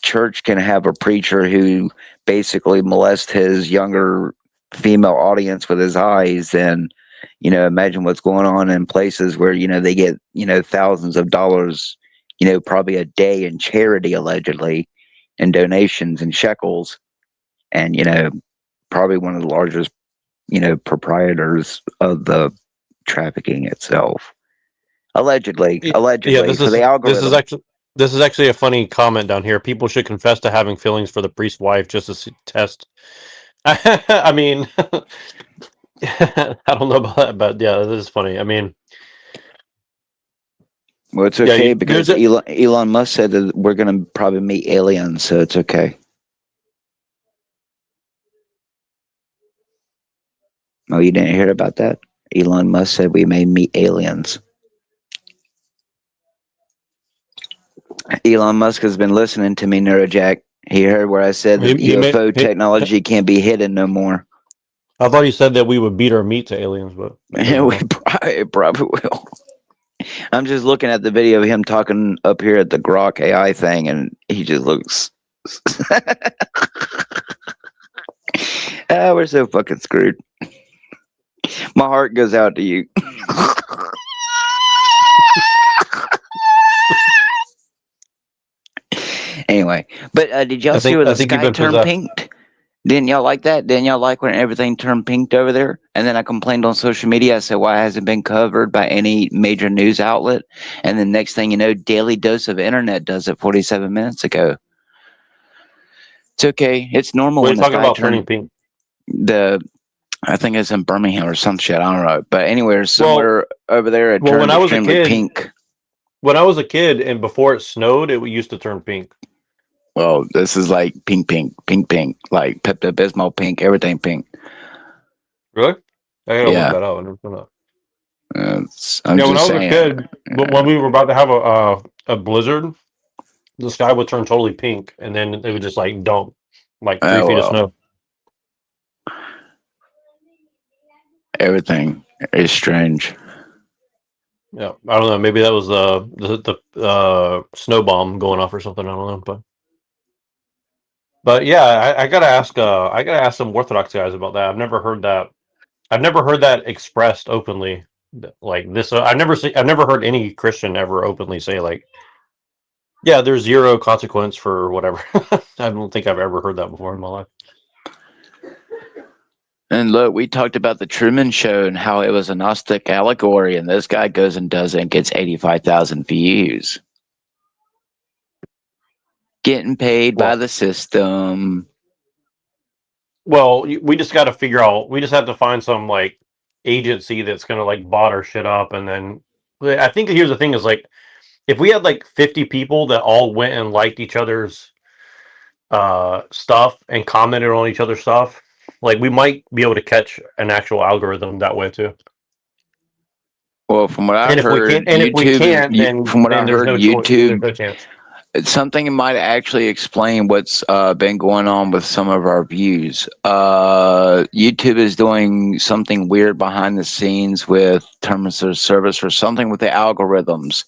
church can have a preacher who basically molests his younger female audience with his eyes, then imagine what's going on in places where they get thousands of dollars, probably a day in charity allegedly, and donations and shekels, and probably one of the largest proprietors of the trafficking itself. Allegedly Yeah, for the algorithm. this is actually a funny comment down here. People should confess to having feelings for the priest's wife just to test. I mean, I don't know about that, but yeah, this is funny. I mean, well, it's yeah, okay because Elon Musk said that we're going to probably meet aliens, so it's okay. Oh, you didn't hear about that? Elon Musk said we may meet aliens. Elon Musk has been listening to me, Neurojack. He heard where I said that UFO technology can't be hidden no more. I thought you said that we would beat our meat to aliens, but we probably will. I'm just looking at the video of him talking up here at the Grok AI thing, and he just looks. We're so fucking screwed. My heart goes out to you. Anyway, but did y'all see where the sky turned pink? Didn't y'all like that? Didn't y'all like when everything turned pink over there? And then I complained on social media. I said, why hasn't been covered by any major news outlet? And the next thing you know, Daily Dose of Internet does it 47 minutes ago. It's okay. It's normal What are when you the talking sky about turning turns. pink? I think it's in Birmingham or some shit. I don't know. But anywhere, somewhere over there, it Well, when turned I was a extremely kid, pink. and before it snowed, it used to turn pink. Well, this is like pink, pink, pink, pink. Like Pepto Bismol pink, everything pink. Really? I gotta look Yeah. that up. I never seen that. I'm Yeah, when I just was a saying. kid, when we were about to have a blizzard, the sky would turn totally pink, and then it would just like dump like 3 feet of well. snow. Everything is strange. Yeah, I don't know. Maybe that was the snow bomb going off or something. I don't know, but yeah, I gotta ask some Orthodox guys about that. I've never heard that. I've never heard that expressed openly like this. I've never heard any Christian ever openly say like, yeah, there's zero consequence for whatever. I don't think I've ever heard that before in my life. And look, we talked about the Truman Show and how it was a Gnostic allegory, and this guy goes and does it and gets 85,000 views. Getting paid by the system. Well, we just got to figure out. We just have to find some like agency that's gonna like bot our shit up, and then I think here's the thing: is like if we had like 50 people that all went and liked each other's stuff and commented on each other's stuff, like we might be able to catch an actual algorithm that way too. Well, from what I And if we heard, can't, then there's no choice. There's no chance. Something might actually explain what's been going on with some of our views. YouTube is doing something weird behind the scenes with terms of service or something with the algorithms.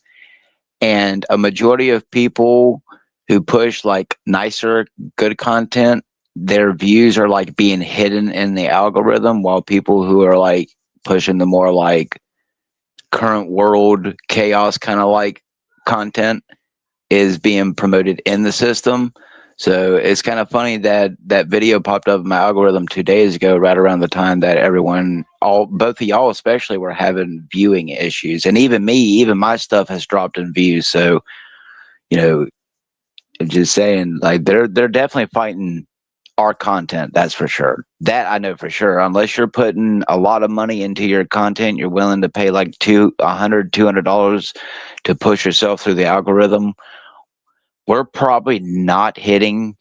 And a majority of people who push like nicer, good content, their views are like being hidden in the algorithm, while people who are like pushing the more like current world chaos kind of like content is being promoted in the system. So it's kind of funny that that video popped up in my algorithm 2 days ago, right around the time that both of y'all especially, were having viewing issues. And even my stuff has dropped in views. So, just saying, like they're definitely fighting our content. That's for sure. That I know for sure. Unless you're putting a lot of money into your content, you're willing to pay like $200 to push yourself through the algorithm. We're probably not hitting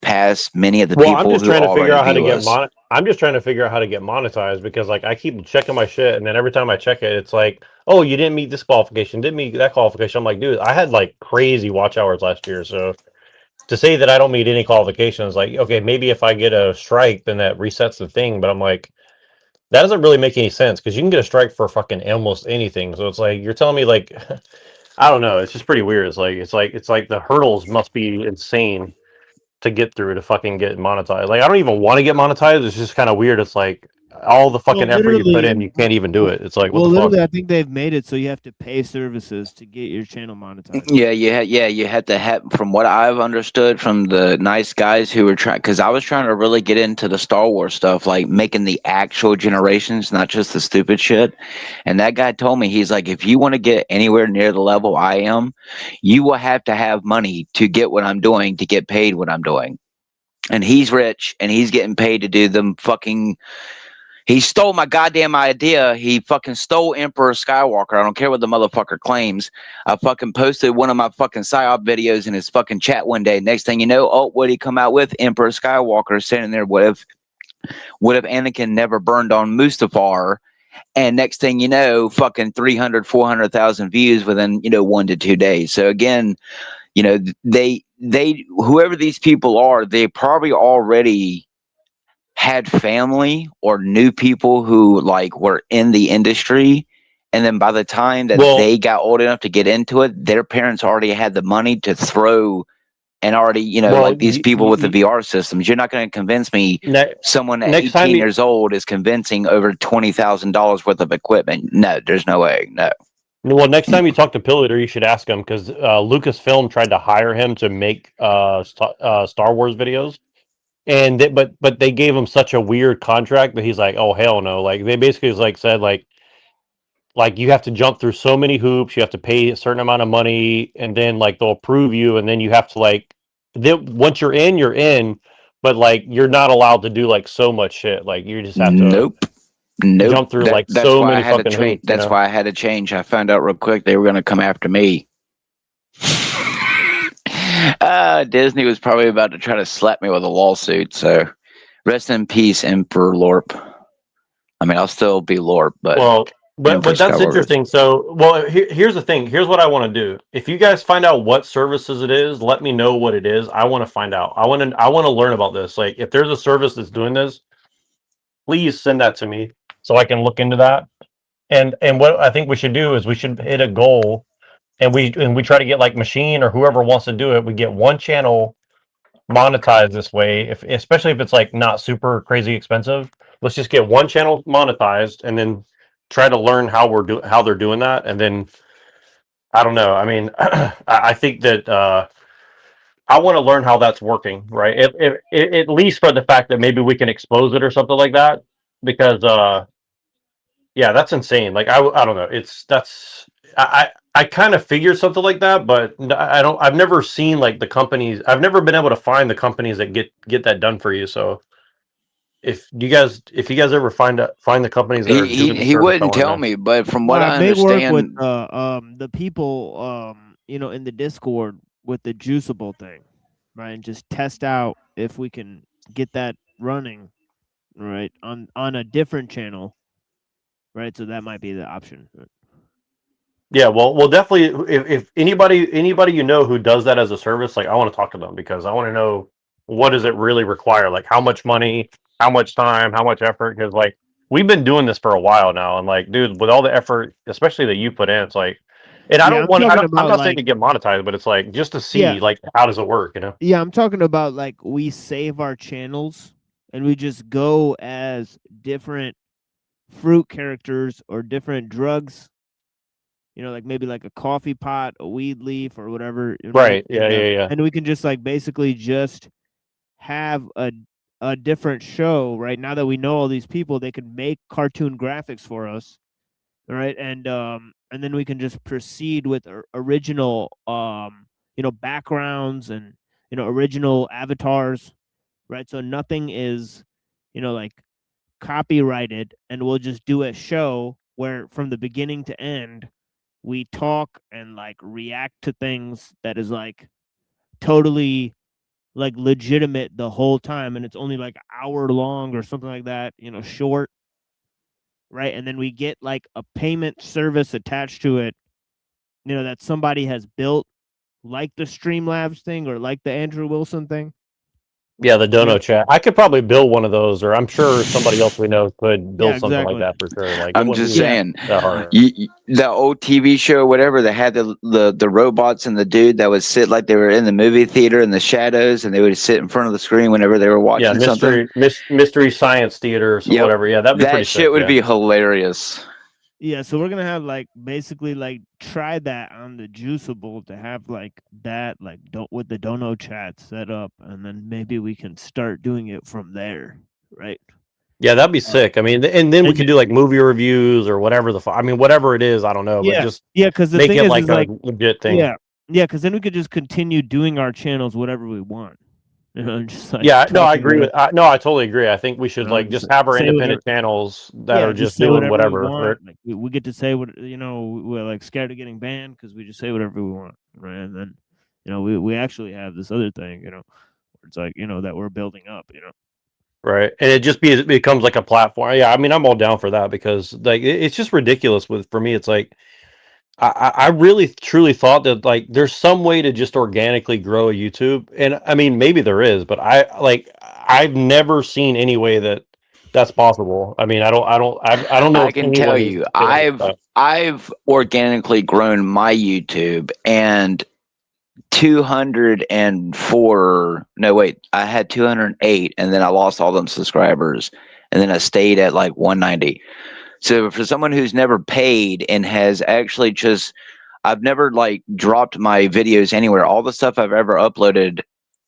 past many of the people I'm just who trying to figure already out how to view get us. I'm just trying to figure out how to get monetized because like I keep checking my shit and then every time I check it, it's like, oh, you didn't meet this qualification, didn't meet that qualification. I'm like, dude, I had like crazy watch hours last year, so to say that I don't meet any qualifications, like, okay, maybe if I get a strike, then that resets the thing. But I'm like, that doesn't really make any sense because you can get a strike for fucking almost anything. So it's like you're telling me like, I don't know. It's just pretty weird. It's like the hurdles must be insane to get through to fucking get monetized. Like I don't even want to get monetized. It's just kind of weird. It's like all the fucking effort you put in, you can't even do it. It's like what the fuck? I think they've made it so you have to pay services to get your channel monetized. Yeah, you had to have, from what I've understood from the nice guys who were trying, because I was trying to really get into the Star Wars stuff, like making the actual generations, not just the stupid shit. And that guy told me, he's like, if you want to get anywhere near the level I am, you will have to have money to get what I'm doing, to get paid what I'm doing. And he's rich and he's getting paid to do them fucking. He stole my goddamn idea. He fucking stole Emperor Skywalker. I don't care what the motherfucker claims. I fucking posted one of my fucking psyop videos in his fucking chat one day. Next thing you know, what did he come out with? Emperor Skywalker sitting there. What if Anakin never burned on Mustafar? And next thing you know, fucking 300, 400,000 views within, 1 to 2 days. So again, they whoever these people are, they probably already had family or knew people who like were in the industry, and then by the time that they got old enough to get into it, their parents already had the money to throw, and already like these people with the VR systems. You're not going to convince me someone at 18 years old is convincing over $20,000 worth of equipment. No, there's no way. No. Well, next time you talk to Pillator, you should ask him because Lucasfilm tried to hire him to make Star Wars videos, but they gave him such a weird contract that he's like, oh hell no. Like they basically said like you have to jump through so many hoops, you have to pay a certain amount of money, and then like they'll approve you, and then you have to like then once you're in, but like you're not allowed to do like so much shit. Like you just have to Nope. jump through like That's so why I many had to fucking change. hoops, you That's know? why I had to change. I found out real quick they were going to come after me. Disney was probably about to try to slap me with a lawsuit. So, rest in peace, Emperor Lorp. I mean, I'll still be Lorp, but Well, Emperor but that's Skywalker. interesting. So, well, here's the thing. Here's what I want to do. If you guys find out what services it is, let me know what it is. I want to find out. I want to learn about this. Like, if there's a service that's doing this, please send that to me so I can look into that. And what I think we should do is we should hit a goal, and we try to get like Machine or whoever wants to do it. We get one channel monetized this way, if especially if it's like not super crazy expensive. Let's just get one channel monetized and then try to learn how they're doing that, and then I don't know. I mean, I think that I want to learn how that's working, right? At least for the fact that maybe we can expose it or something like that, because yeah, that's insane. Like I don't know. I kind of figured something like that, but I don't. I've never seen like the companies. I've never been able to find the companies that get that done for you. So if you guys ever find the companies that are doing the He service, I wouldn't want to tell know. me, but from No, what I I may work with understand, the people you know, in the Discord with the juiceable thing, right? And just test out if we can get that running, right, on a different channel, right? So that might be the option. Yeah, well, definitely. If anybody you know who does that as a service, like I want to talk to them because I want to know what does it really require, like how much money, how much time, how much effort. Because like we've been doing this for a while now, and like, dude, with all the effort, especially that you put in, it's like, and I Yeah, don't I'm want, talking I'm about not saying like to get monetized, but it's like just to yeah, see like how does it work, you know? yeah, I'm talking about like we save our channels and we just go as different fruit characters or different drugs, you know, like maybe like a coffee pot, a weed leaf, or whatever, right? Right? Yeah, yeah, yeah. And we can just like basically just have a different show, right? Now that we know all these people, they can make cartoon graphics for us, right? And then we can just proceed with original you know, backgrounds and, you know, original avatars, right? So nothing is, you know, like copyrighted, and we'll just do a show where from the beginning to end we talk and like react to things that is like totally like legitimate the whole time, and it's only like hour long or something like that, you know, short, right? And then we get like a payment service attached to it, you know, that somebody has built, like the Streamlabs thing or like the Andrew Wilson thing. Yeah, the dono Yeah. chat. I could probably build one of those, or I'm sure somebody else we know could Yeah, build something like exactly. that for sure. Like it I'm wouldn't just be saying, that hard. the old TV show, whatever, that had the robots and the dude that would sit like they were in the movie theater in the shadows, and they would sit in front of the screen whenever they were Yeah, watching something. mystery science theater or Yep, whatever. Yeah, that'd be pretty that sick. shit would Yeah. be hilarious. Yeah, so we're gonna have like basically like try that on the Juiceable to have like that like don't with the dono chat set up, and then maybe we can start doing it from there, right? Yeah, that'd be sick. I mean, and then we And could do like movie reviews or whatever I mean, whatever it is, I don't know, but yeah, just yeah, because the make thing it is like a like legit thing. yeah, because then we could just continue doing our channels whatever we want, you know, and just like Yeah, no, I talking agree about with. No, I totally agree. I think we should you know, like just just have our say whatever. independent channels that Yeah, are just just say doing whatever we whatever. Right? want. Like we get to say what, you know, we're like scared of getting banned because we just say whatever we want, right? And then, you know, we actually have this other thing, you know, where it's like, you know, that we're building up, you know. Right, and it becomes like a platform. Yeah, I mean, I'm all down for that because like it's just ridiculous. For me, it's like I really truly thought that like there's some way to just organically grow a YouTube, and I mean maybe there is, but I've never seen any way that's possible. I mean, I don't know I if can tell anyone is you, doing this stuff. I've organically grown my YouTube, and 204, no wait, I had 208, and then I lost all them subscribers, and then I stayed at like 190. So for someone who's never paid and has actually just, I've never like dropped my videos anywhere. All the stuff I've ever uploaded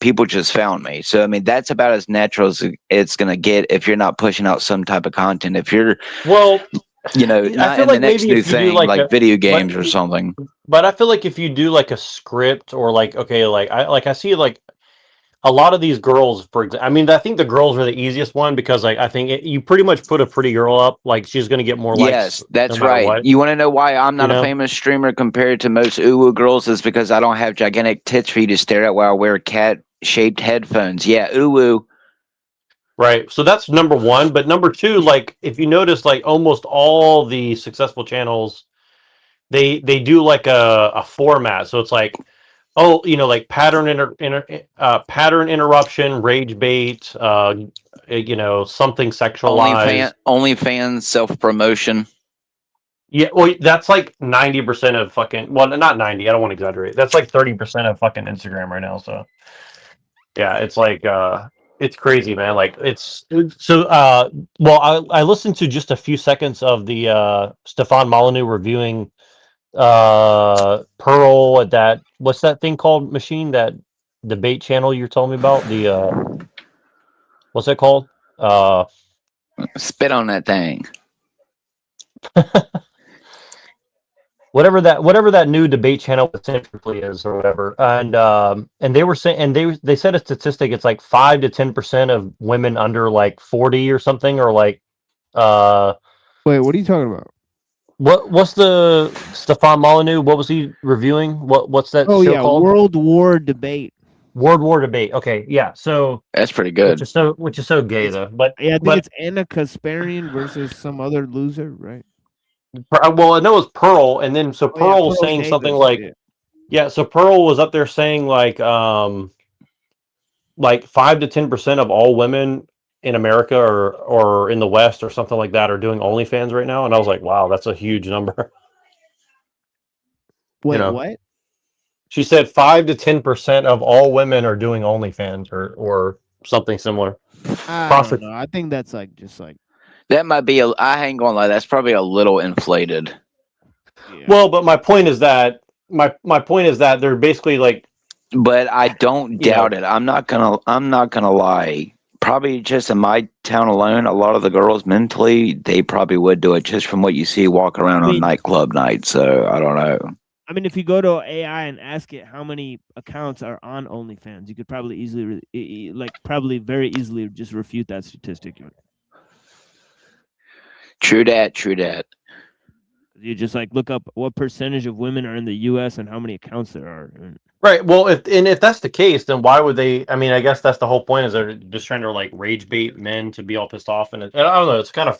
people just found me. So I mean, that's about as natural as it's gonna get if you're not pushing out some type of content. If you're, Well, I I feel in the like next maybe new if you do thing, like video games or something. but I feel like if you do like a script or like, okay, like I see like a lot of these girls, for example, I mean, I think the girls are the easiest one because like I think you pretty much put a pretty girl up, like she's gonna get more likes Yes, no that's matter right. what. You want to know why I'm You not a know? famous streamer compared to most uwu girls? Is because I don't have gigantic tits for you to stare at while I wear cat-shaped headphones. Yeah, uwu. Right. So that's number one. But number two, like if you notice, like almost all the successful channels, they do like a format. So it's like, oh, like pattern interruption, rage bait, something sexualized. OnlyFans self promotion. Yeah, well, that's like 90% of fucking. Well, not 90. I don't want to exaggerate. That's like 30% of fucking Instagram right now. So yeah, it's like it's crazy, man. Like so. Well, I listened to just a few seconds of the Stefan Molyneux reviewing Pearl at that. What's that thing called? Machine, that debate channel you're telling me about. The what's that called? Spit on that thing. Whatever that new debate channel essentially is or whatever, and they were saying, and they said a statistic, it's like 5 to 10% of women under like 40 or something, or like Wait, what are you talking about? what's the Stefan Molyneux, what was he reviewing, what's that Oh show yeah, called? World War Debate. World War Debate. Okay, yeah, so that's pretty good. Which is so gay though, but yeah, I think it's Anna Kasparian versus some other loser, right? Well, I know it's Pearl, and then so Pearl Pearl was saying something Davis, like, yeah, so Pearl was up there saying like 5 to 10% of all women in America or in the West or something like that are doing OnlyFans right now, and I was like, wow, that's a huge number. Wait, what? She said 5 to 10% of all women are doing OnlyFans or something similar. I don't know. I think that's like just like that might be. I ain't gonna lie. That's probably a little inflated. Yeah. Well, but my point is that they're basically like. But I don't doubt it. I'm not gonna lie. Probably just in my town alone, a lot of the girls mentally, they probably would do it just from what you see walk around on nightclub night. So I don't know. I mean, if you go to AI and ask it how many accounts are on OnlyFans, you could probably probably very easily just refute that statistic. True that. True that. You just like look up what percentage of women are in the U.S. and how many accounts there are. Right. Well, if that's the case, then why would they? I mean, I guess that's the whole point. Is they're just trying to like rage bait men to be all pissed off, and I don't know. It's kind of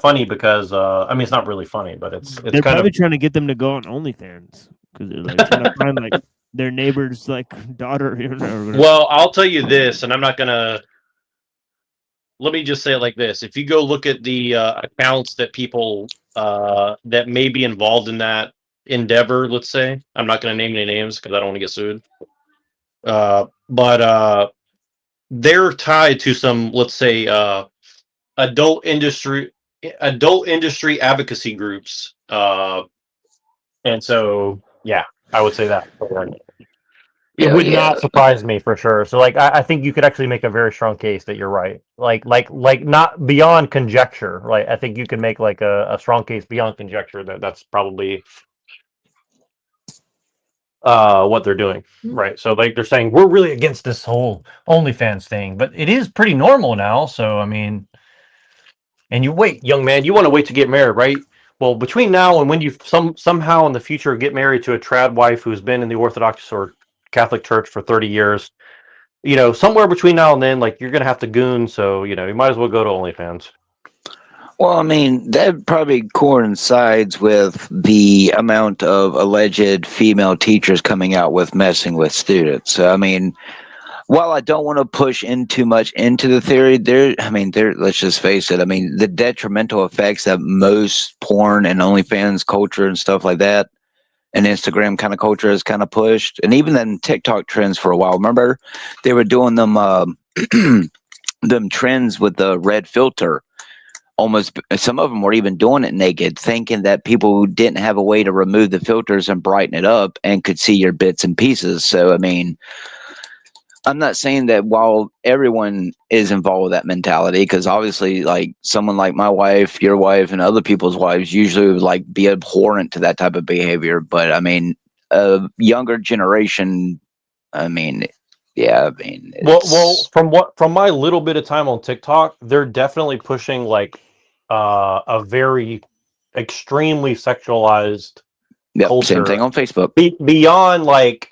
funny because I mean, it's not really funny, but it's they're kind probably of trying to get them to go on OnlyFans because they're like trying to find like their neighbor's like daughter. Well, I'll tell you this, and I'm not gonna. Let me just say it like this: if you go look at the accounts that people that may be involved in that endeavor, let's say, I'm not going to name any names because I don't want to get sued. But they're tied to some, let's say, adult industry advocacy groups, and so yeah, I would say that. It would not surprise me for sure. So like I think you could actually make a very strong case that you're right. Like not beyond conjecture. Right. I think you can make like a strong case beyond conjecture that that's probably what they're doing. Right. So like they're saying we're really against this whole OnlyFans thing, but it is pretty normal now. So I mean, and you wait, young man, you want to wait to get married, right? Well, between now and when you somehow in the future get married to a trad wife who's been in the Orthodox or Catholic Church for 30 years, somewhere between now and then, like you're gonna have to goon, so you might as well go to OnlyFans. Well, I mean, that probably coincides with the amount of alleged female teachers coming out with messing with students. So, I mean, while I don't want to push in too much into the theory, let's just face it. I mean, the detrimental effects that most porn and OnlyFans culture and stuff like that, and Instagram kind of culture has kind of pushed, and even then TikTok trends for a while. Remember, they were doing them them trends with the red filter. Almost, some of them were even doing it naked, thinking that people who didn't have a way to remove the filters and brighten it up and could see your bits and pieces. So, I mean, I'm not saying that while everyone is involved with that mentality, because obviously, like someone like my wife, your wife, and other people's wives usually would like be abhorrent to that type of behavior. But I mean, a younger generation, I mean, yeah, I mean, Well, from my little bit of time on TikTok, they're definitely pushing like a very extremely sexualized yep, same culture thing on Facebook.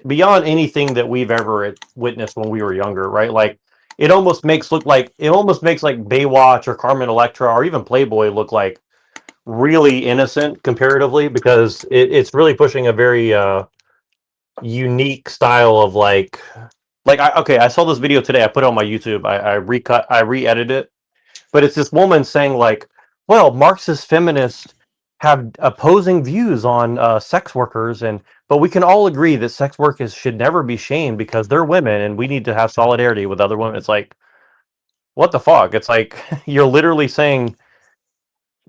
beyond anything that we've ever witnessed when we were younger, right? Like it almost makes like Baywatch or Carmen Electra or even Playboy look like really innocent comparatively because it's really pushing a very unique style of I saw this video today. I put it on my YouTube. I re-edited it, but it's this woman saying like, well, Marxist feminists have opposing views on sex workers, but we can all agree that sex workers should never be shamed because they're women and we need to have solidarity with other women. It's like, what the fuck? It's like you're literally saying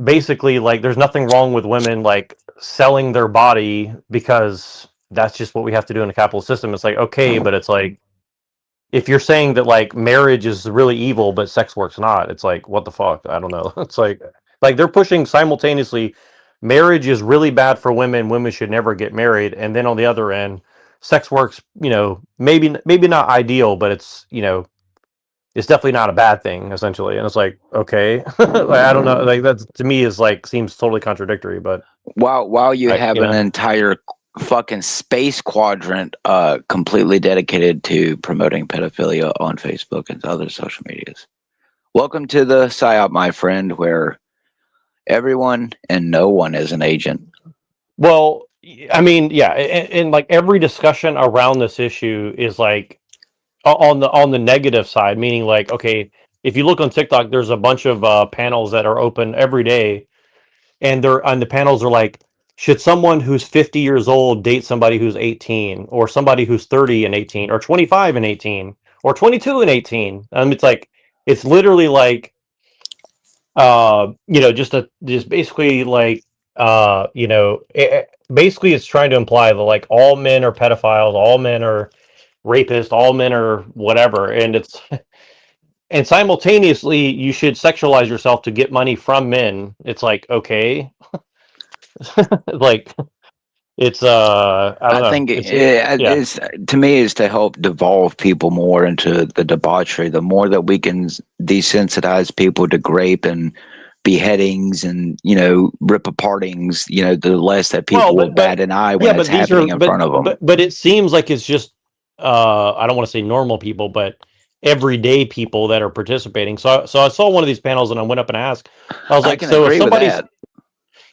basically like there's nothing wrong with women like selling their body because that's just what we have to do in a capitalist system. It's like, okay, but it's like if you're saying that like marriage is really evil but sex work's not, it's like what the fuck? I don't know. It's like they're pushing simultaneously marriage is really bad for women, women should never get married, and then on the other end sex work's, maybe not ideal, but it's definitely not a bad thing essentially. And it's like, okay. Like, I don't know, like that to me is like seems totally contradictory, but While you have an entire fucking space quadrant completely dedicated to promoting pedophilia on Facebook and other social medias. Welcome to the PSYOP, my friend, where everyone and no one is an agent. Well, I mean, yeah, and like every discussion around this issue is like on the negative side, meaning like, okay, if you look on TikTok, there's a bunch of panels that are open every day, and the panels are like, should someone who's 50 years old date somebody who's 18, or somebody who's 30 and 18, or 25 and 18, or 22 and 18? It's like it's literally like just basically like basically it's trying to imply that like all men are pedophiles, all men are rapists, all men are whatever, and it's and simultaneously you should sexualize yourself to get money from men. It's like, okay. Like it's I don't know. think Yeah. it's to me is to help devolve people more into the debauchery. The more that we can desensitize people to rape and beheadings and rip apartings, the less that people will bat an eye when it's happening in front of them. But it seems like it's just I don't want to say normal people, but everyday people that are participating. So I saw one of these panels and I went up and asked. I was like, so if somebody's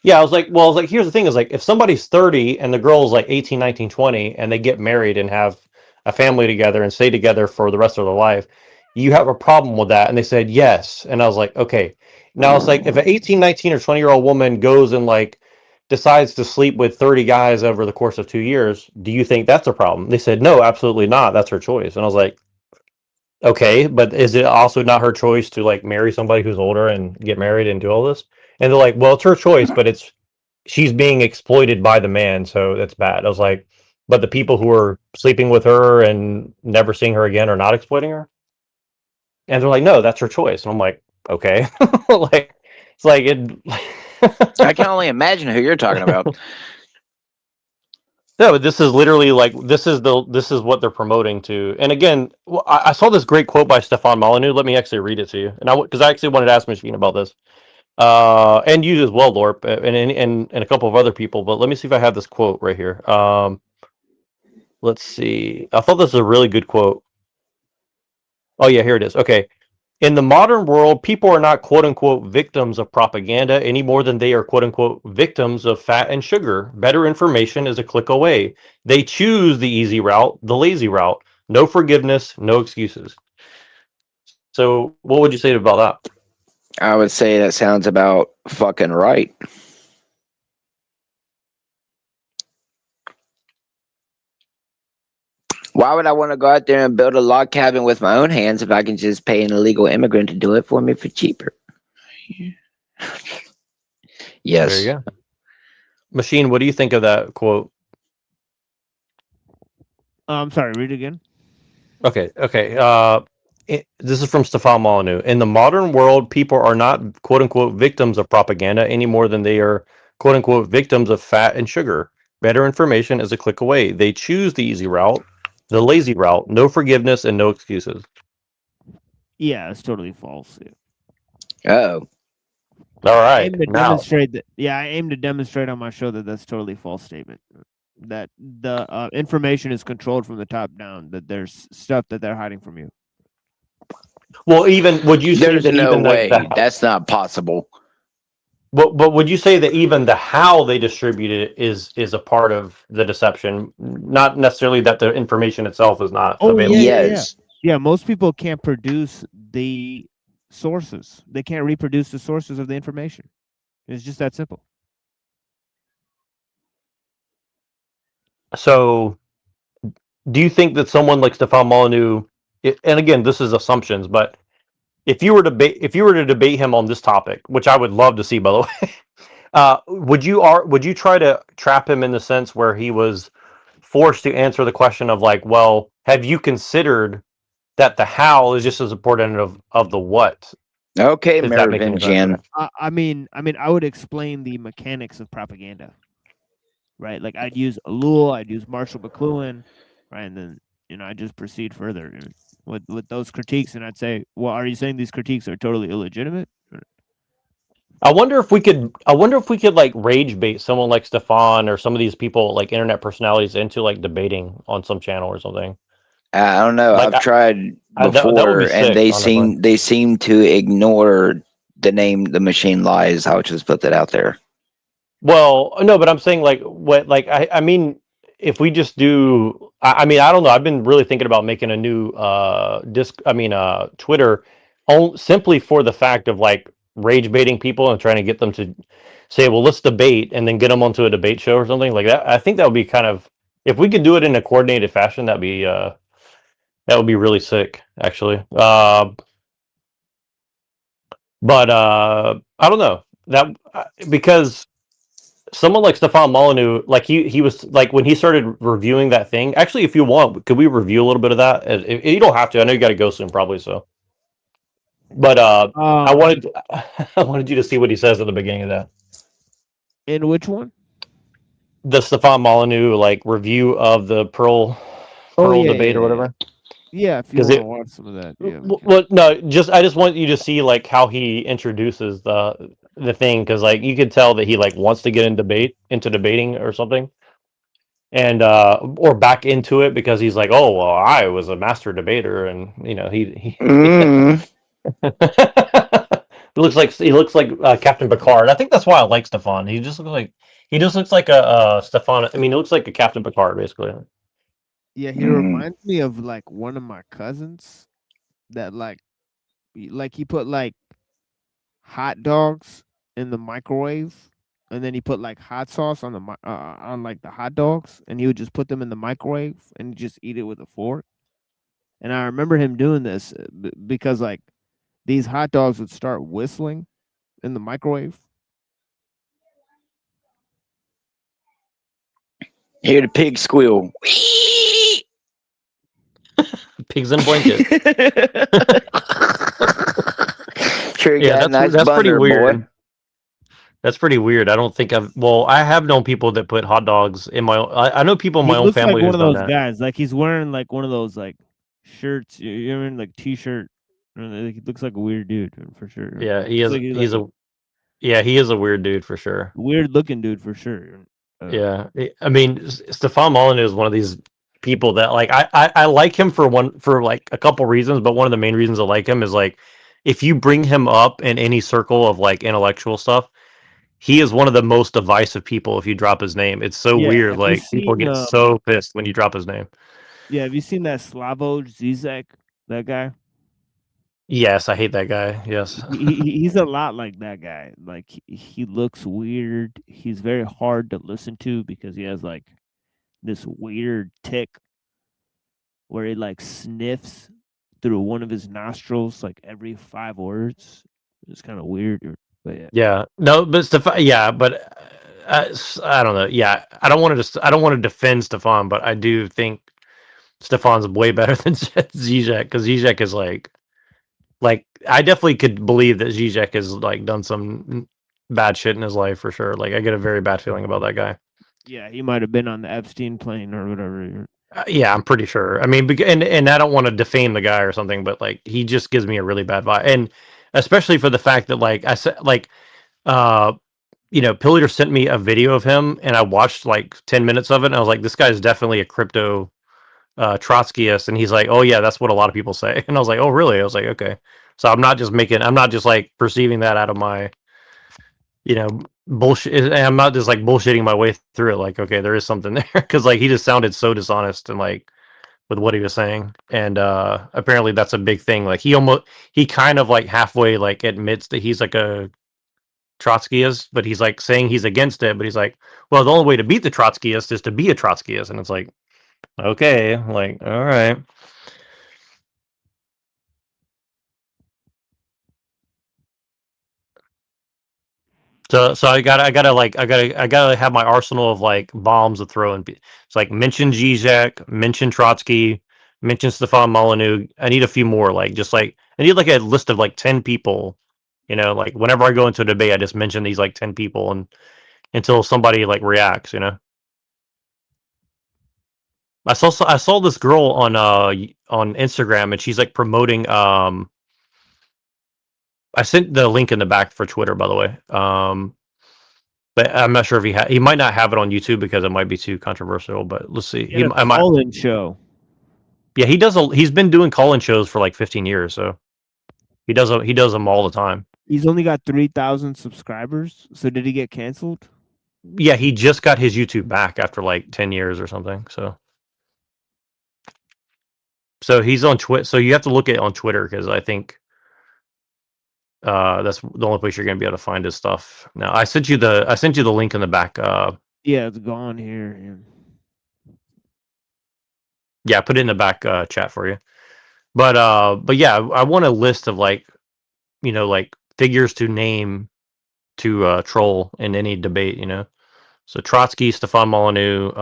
yeah, I was like, here's the thing is like, if somebody's 30 and the girl is like 18, 19, 20, and they get married and have a family together and stay together for the rest of their life, you have a problem with that? And they said, yes. And I was like, okay. Now it's like, if an 18, 19 or 20-year-old woman goes and like decides to sleep with 30 guys over the course of 2 years, do you think that's a problem? They said, no, absolutely not. That's her choice. And I was like, okay, but is it also not her choice to like marry somebody who's older and get married and do all this? And they're like, well, it's her choice, but she's being exploited by the man, so that's bad. I was like, but the people who are sleeping with her and never seeing her again are not exploiting her? And they're like, no, that's her choice. And I'm like, okay. Like it's like it I can only imagine who you're talking about. No, but this is literally like this is what they're promoting to. And again, I saw this great quote by Stefan Molyneux. Let me actually read it to you. And because I actually wanted to ask Machine about this, and you as well, Lorp, and a couple of other people. But let me see if I have this quote right here. Let's see. I thought this was a really good quote. Oh yeah, here it is. Okay. In the modern world, people are not quote unquote victims of propaganda any more than they are quote unquote victims of fat and sugar. Better information is a click away. They choose the easy route, the lazy route. No forgiveness, no excuses. So, what would you say about that? I would say that sounds about fucking right. Why would I want to go out there and build a log cabin with my own hands if I can just pay an illegal immigrant to do it for me for cheaper? Yes. There you go. Machine, what do you think of that quote? I'm sorry, read it again. Okay. This is from Stefan Molyneux. In the modern world, people are not quote unquote victims of propaganda any more than they are quote unquote victims of fat and sugar. Better information is a click away. They choose the easy route, the lazy route, no forgiveness and no excuses. Yeah, it's totally false. Oh. All I right. aim to Now, demonstrate that. Yeah, I aim to demonstrate on my show that that's totally false statement. That the information is controlled from the top down. That there's stuff that they're hiding from you. well, even would you say There's that no even way. That's not possible. but would you say that even the how they distribute it is a part of the deception, not necessarily that the information itself is not Oh available? yeah. Yeah, most people can't produce the sources. They can't reproduce the sources of the information. It's just that simple. So, do you think that someone like Stefan Molyneux, and again, this is assumptions, but if you were to debate him on this topic, which I would love to see, by the way, would you try to trap him in the sense where he was forced to answer the question of like, well, have you considered that the how is just as important of the what? Okay, Is that making sense? Merovingian. I mean, I would explain the mechanics of propaganda, right? Like I'd use Elul, I'd use Marshall McLuhan, right, and then I just proceed further with those critiques, and I'd say, well, are you saying these critiques are totally illegitimate? I wonder if we could. Like rage bait someone like Stefan or some of these people like internet personalities into like debating on some channel or something. I don't know. Like I've tried that would before, be and sick, honestly. they seem to ignore the name "The Machine Lies." I'll just put that out there. Well, no, but I'm saying like what like I mean if we just do I mean I don't know. I've been really thinking about making a new Twitter simply for the fact of like rage baiting people and trying to get them to say, well, let's debate and then get them onto a debate show or something like that. I think that would be kind of if we could do it in a coordinated fashion, that would be really sick, actually. But I don't know that because someone like Stefan Molyneux, like he was like when he started reviewing that thing. Actually, if you want, could we review a little bit of that? You don't have to. I know you got to go soon, probably. So, but I wanted I wanted you to see what he says at the beginning of that. In which one? The Stefan Molyneux like review of the Pearl debate or whatever. Yeah, if you Because want to watch some of that, yeah. well, no, I just want you to see like how he introduces the thing because like you could tell that he like wants to get into debating or something, and or back into it because he's like, oh well, I was a master debater, and he he looks like Captain Picard. I think that's why I like Stefan. He just looks like a Stefan. I mean, he looks like a Captain Picard basically. Yeah, he reminds me of like one of my cousins that like he put like hot dogs in the microwave, and then he put like hot sauce on on like the hot dogs, and he would just put them in the microwave and just eat it with a fork. And I remember him doing this because like these hot dogs would start whistling in the microwave. Hear the pig squeal. Pigs in a blanket. Sure, you got a nice that's pretty butter, weird. boy. That's pretty weird. I don't think I have known people that put hot dogs in my own. I know people in He my own looks family like one who's of done those that. guys. Like he's wearing like one of those like shirts. You're in like t-shirt. He looks like a weird dude for sure. Yeah, he Looks is. like He is a weird dude for sure. Weird looking dude for sure. Yeah, I mean, Stefan Molyneux is one of these people that like I like him for like a couple reasons, but one of the main reasons I like him is like if you bring him up in any circle of like intellectual stuff, he is one of the most divisive people if you drop his name. It's so Yeah, weird. have you Like people seen? get so pissed when you drop his name. Yeah, have you seen that Slavoj Zizek? That guy. Yes, I hate that guy. Yes. He's a lot like that guy. Like he looks weird. He's very hard to listen to because he has like this weird tick where he like sniffs through one of his nostrils like every 5 words. It's kind of weird, but yeah. Yeah. No, but Stefan. Yeah, but I don't know. Yeah, I don't want to defend Stefan, but I do think Stefan's way better than Zizek, because Zizek is like I definitely could believe that Zizek has like done some bad shit in his life for sure. Like I get a very bad feeling about that guy. Yeah, he might have been on the Epstein plane or whatever. Yeah, I'm pretty sure. I mean, and I don't want to defame the guy or something, but like he just gives me a really bad vibe, and especially for the fact that like I said, like uh, Pillager sent me a video of him, and I watched like 10 minutes of it, and I was like, this guy is definitely a crypto Trotskyist, and he's like, oh yeah, that's what a lot of people say, and I was like, oh really? I was like, okay, so I'm not just like perceiving that out of my bullshit, and I'm not just like bullshitting my way through it. Like, okay, there is something there, because like he just sounded so dishonest and like with what he was saying, and apparently that's a big thing. Like he kind of like halfway like admits that he's like a Trotskyist, but he's like saying he's against it, but he's like, well, the only way to beat the Trotskyist is to be a Trotskyist, and it's like, okay, like, all right. So I gotta have my arsenal of like bombs to throw in. It's like mention Zizek, mention Trotsky, mention Stefan Molyneux. I need a few more. Like just like I need like a list of like 10 people. Like whenever I go into a debate, I just mention these like 10 people, and until somebody like reacts. I saw this girl on Instagram, and she's like promoting. I sent the link in the back for Twitter, by the way. But I'm not sure if he might not have it on YouTube because it might be too controversial. But let's see. He had a call-in show. Yeah, he's been doing call-in shows for like 15 years, so he does them all the time. He's only got 3,000 subscribers. So did he get canceled? Yeah, he just got his YouTube back after like 10 years or something. So he's on Twitter. So you have to look at it on Twitter, because I think that's the only place you're gonna be able to find his stuff. Now I sent you the link in the back. Yeah, it's gone here. Yeah, I put it in the back chat for you. But yeah, I want a list of like figures to name to troll in any debate. So Trotsky, Stefan Molyneux,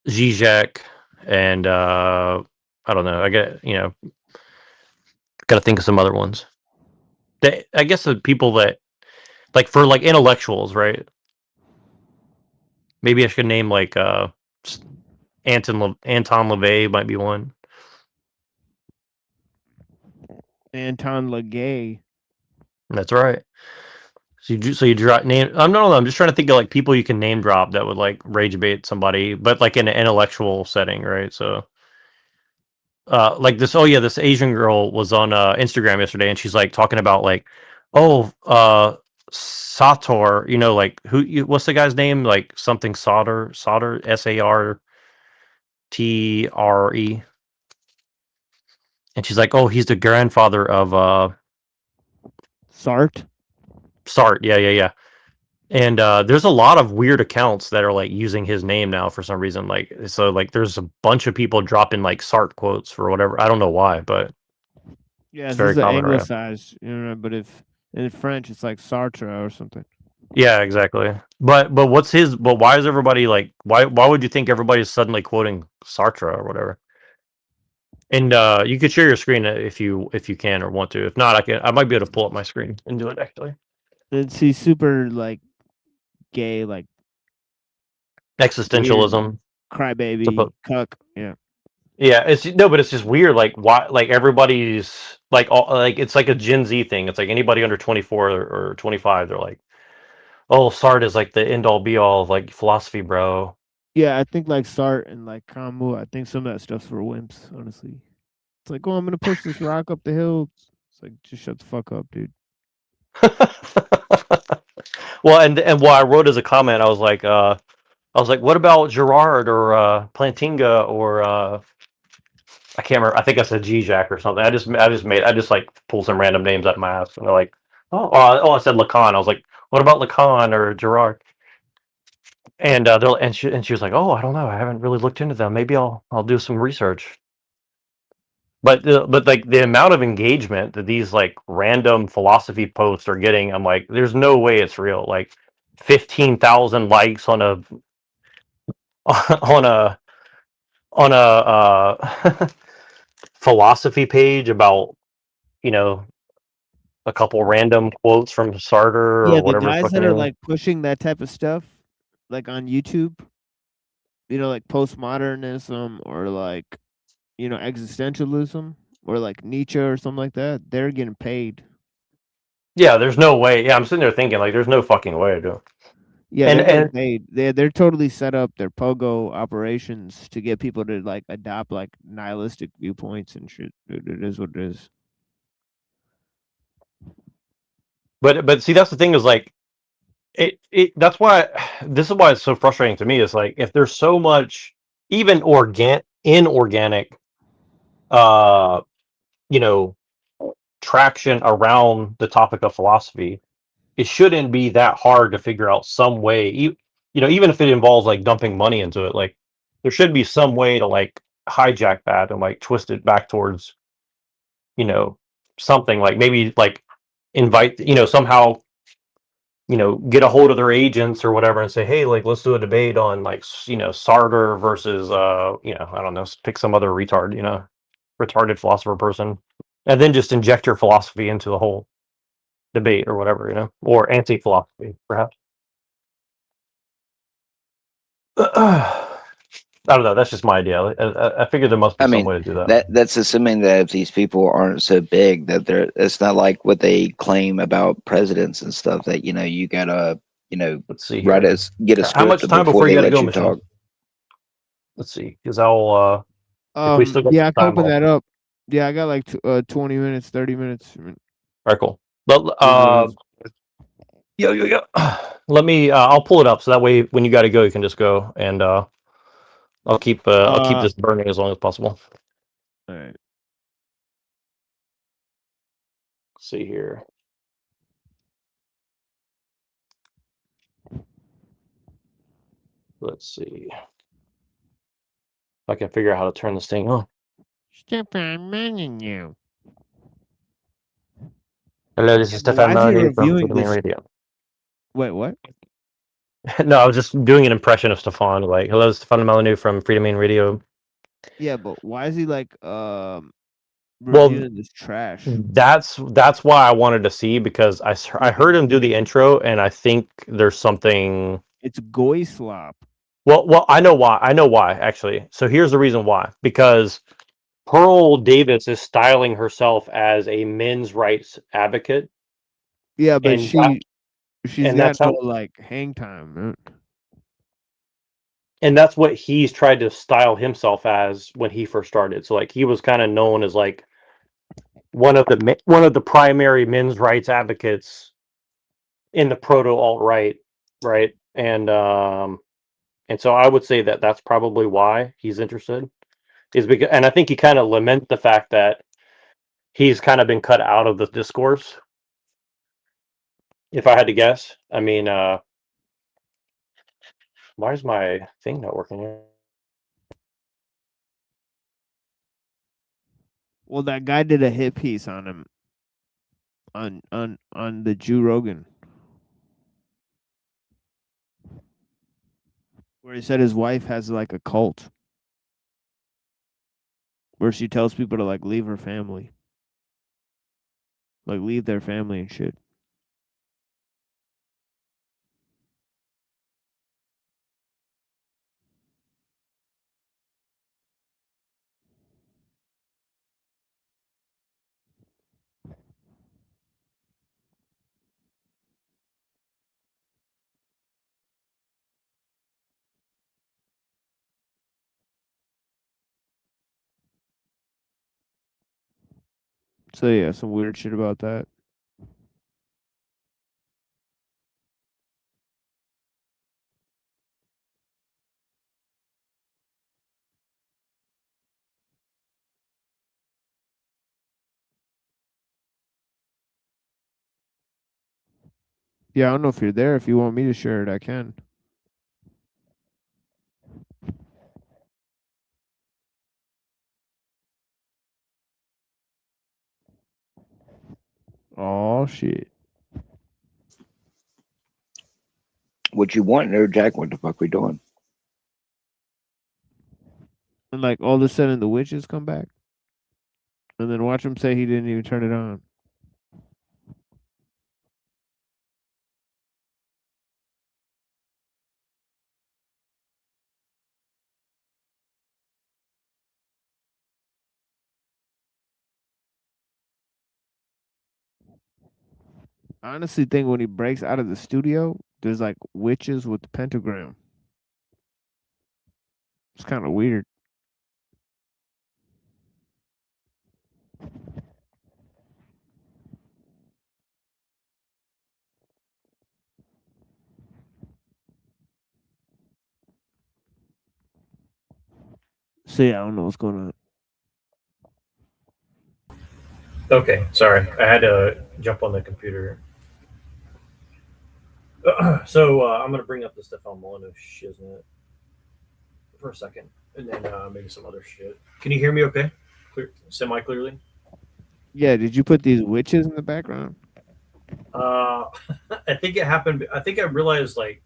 Zizek, and I don't know. I got to think of some other ones. I guess the people that like for like intellectuals, right? Maybe I should name like Anton LaVey might be one. Anton LaGay. That's right. So you drop name. I'm just trying to think of like people you can name drop that would like rage bait somebody, but like in an intellectual setting, right? So, like this. Oh yeah, this Asian girl was on Instagram yesterday, and she's like talking about like, oh, Sator. Like what's the guy's name? Like something Sauter, Sartre. And she's like, oh, he's the grandfather of Sartre. Yeah. And there's a lot of weird accounts that are like using his name now for some reason. Like so, like there's a bunch of people dropping like Sartre quotes for whatever. I don't know why, but yeah, it's very common. Anglicized, but if in French it's like Sartre or something. Yeah, exactly. But what's his? But why is everybody like? Why would you think everybody's suddenly quoting Sartre or whatever? And you could share your screen if you can or want to. If not, I might be able to pull up my screen and do it actually. It's he's super like gay, like existentialism, crybaby, cuck. Yeah. Yeah, but it's just weird. Like why? Like everybody's like it's like a Gen Z thing. It's like anybody under 24 or 25, they're like, oh, Sartre is like the end all be all of like philosophy, bro. Yeah, I think like Sartre and like Camus, I think some of that stuff's for wimps, honestly. It's like, oh, I'm gonna push this rock up the hill. It's like, just shut the fuck up, dude. Well, and what I wrote as a comment, I was like, what about Gerard or Plantinga or I can't remember. I think I said Zizek or something. I just like pulled some random names out of my ass, and they're like, I said Lacan. I was like, what about Lacan or Gerard? And she was like, oh, I don't know. I haven't really looked into them. Maybe I'll do some research. But like the amount of engagement that these like random philosophy posts are getting, I'm like, there's no way it's real. Like 15,000 likes on a on a philosophy page about, you know, a couple random quotes from Sartre or Yeah, the whatever his guys fucking that are name is. like pushing that type of stuff, like on YouTube, like postmodernism or like, existentialism or like Nietzsche or something like that, they're getting paid. Yeah, there's no way. Yeah, I'm sitting there thinking like, there's no fucking way to do it. Yeah, And they're getting and paid. They're totally set up their pogo operations to get people to like adopt like nihilistic viewpoints and shit. It is what it is. but see, that's the thing is like, that's why this is why it's so frustrating to me. Is like, if there's so much even inorganic, uh, you know, traction around the topic of philosophy, it shouldn't be that hard to figure out some way. Even if it involves like dumping money into it, like there should be some way to like hijack that and like twist it back towards, you know, something like maybe like invite, somehow, get a hold of their agents or whatever and say, hey, like, let's do a debate on like, Sartre versus, I don't know, pick some other retarded philosopher person, and then just inject your philosophy into the whole debate or whatever, or anti-philosophy, perhaps. I don't know. That's just my idea. I figure there must be I some mean, way to do that. that's assuming that if these people aren't so big that they're, it's not like what they claim about presidents and stuff that you gotta Let's see write here. get a How much script time before before you they got to let go, you Michelle? talk. Let's see, because I'll if we still got Yeah, some I can time, open I'll. that up. Yeah, I got like 20 minutes, 30 minutes. All right, cool. But Is what it is. yo. Let me. I'll pull it up so that way when you got to go, you can just go, and I'll keep Uh, this burning as long as possible. all right. Let's see here. Let's see if I can figure out how to turn this thing on. Stefan Molyneux. Hello, this is But Stefan why is he Melody from reviewing Freedom this? Radio. Wait, what? No, I was just doing an impression of Stefan. Like, hello, Stefan Melody from Freedom Radio. Yeah, but why is he like Well, reviewing this trash? that's why I wanted to see, because I heard him do the intro, and I think there's something. It's goy slop. Well, I know why. I know why, actually. So here's the reason why. Because Pearl Davis is styling herself as a men's rights advocate, Yeah, but and that, she's and got that's no how, like hang time. Man. and that's what he's tried to style himself as when he first started. So like, he was kind of known as like one of the primary men's rights advocates in the proto alt right? And so I would say that that's probably why he's interested, is because, and I think he kind of laments the fact that he's kind of been cut out of the discourse. If I had to guess, I mean, why is my thing not working here? Well, that guy did a hit piece on him on the Jew Rogan, where he said his wife has like a cult where she tells people to like leave her family, like leave their family and shit. So yeah, some weird shit about that. Yeah, I don't know if you're there. If you want me to share it, I can. Oh shit. What you want there, Jack? What the fuck we doing? And like all of a sudden the witches come back. And then watch him say he didn't even turn it on. I honestly think when he breaks out of the studio, there's like witches with the pentagram. It's kind of weird. So yeah, I don't know what's going on. Okay, sorry, I had to jump on the computer. So I'm gonna bring up the Stefan Molyneux shiznit for a second, and then maybe some other shit. Can you hear me? Okay, semi clearly. Yeah, did you put these witches in the background? I think it happened. I think I realized like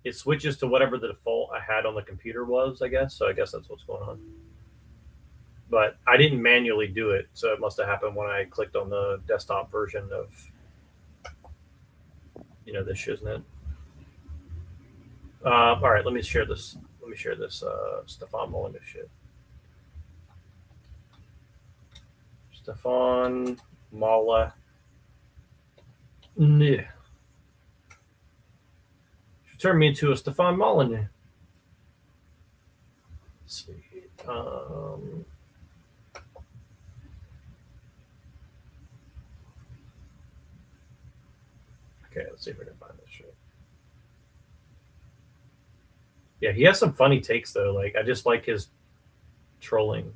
it switches to whatever the default I had on the computer was. I guess so. I guess that's what's going on. But I didn't manually do it, so it must have happened when I clicked on the desktop version of this shiznit. All right, let me share this. Let me share this Stefan Molyneux shit. Stefan Molyneux. She turned me into a Stefan Molyneux. Let's see. Okay, let's see if I can find this shit. Yeah, he has some funny takes though. Like I just like his trolling.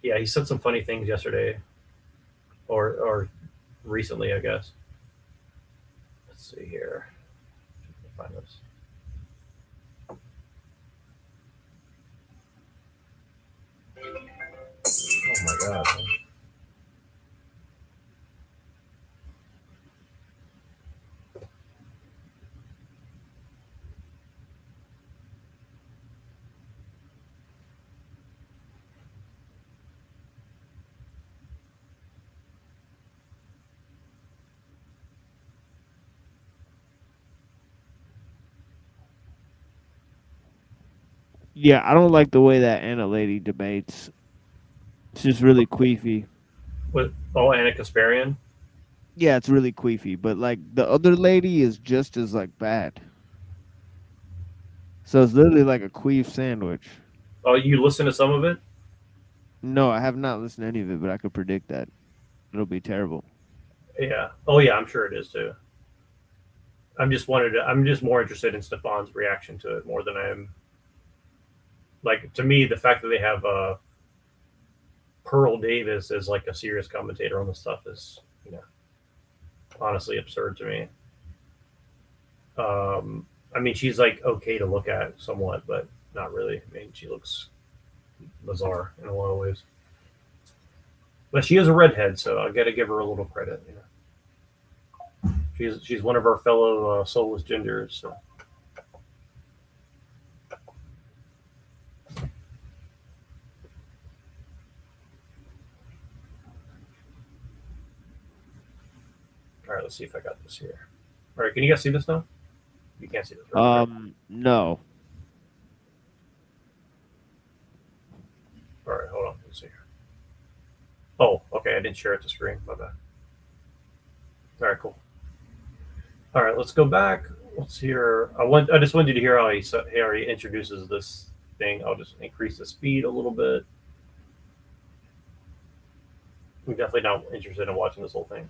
Yeah, he said some funny things yesterday, or recently, I guess. Let's see here. Find this. Oh my god. Yeah, I don't like the way that Anna lady debates. It's just really queefy. What? Oh, Anna Kasparian. Yeah, it's really queefy, but like the other lady is just as like bad. So it's literally like a queef sandwich. Oh, you listen to some of it? No, I have not listened to any of it, but I could predict that it'll be terrible. Yeah. Oh yeah, I'm sure it is too. I'm just more interested in Stefan's reaction to it more than I am. Like to me, the fact that they have Pearl Davis as like a serious commentator on the stuff is, honestly absurd to me. I mean, she's like okay to look at somewhat, but not really. I mean, she looks bizarre in a lot of ways. But she is a redhead, so I got to give her a little credit. She's one of our fellow soulless genders. So. All right, let's see if I got this here. All right, can you guys see this now? You can't see this, right? No. All right, hold on. Let's see here. Oh, okay. I didn't share it to screen. My bad. All right, cool. All right, let's go back. Let's hear. I just wanted you to hear how he introduces this thing. I'll just increase the speed a little bit. We're definitely not interested in watching this whole thing.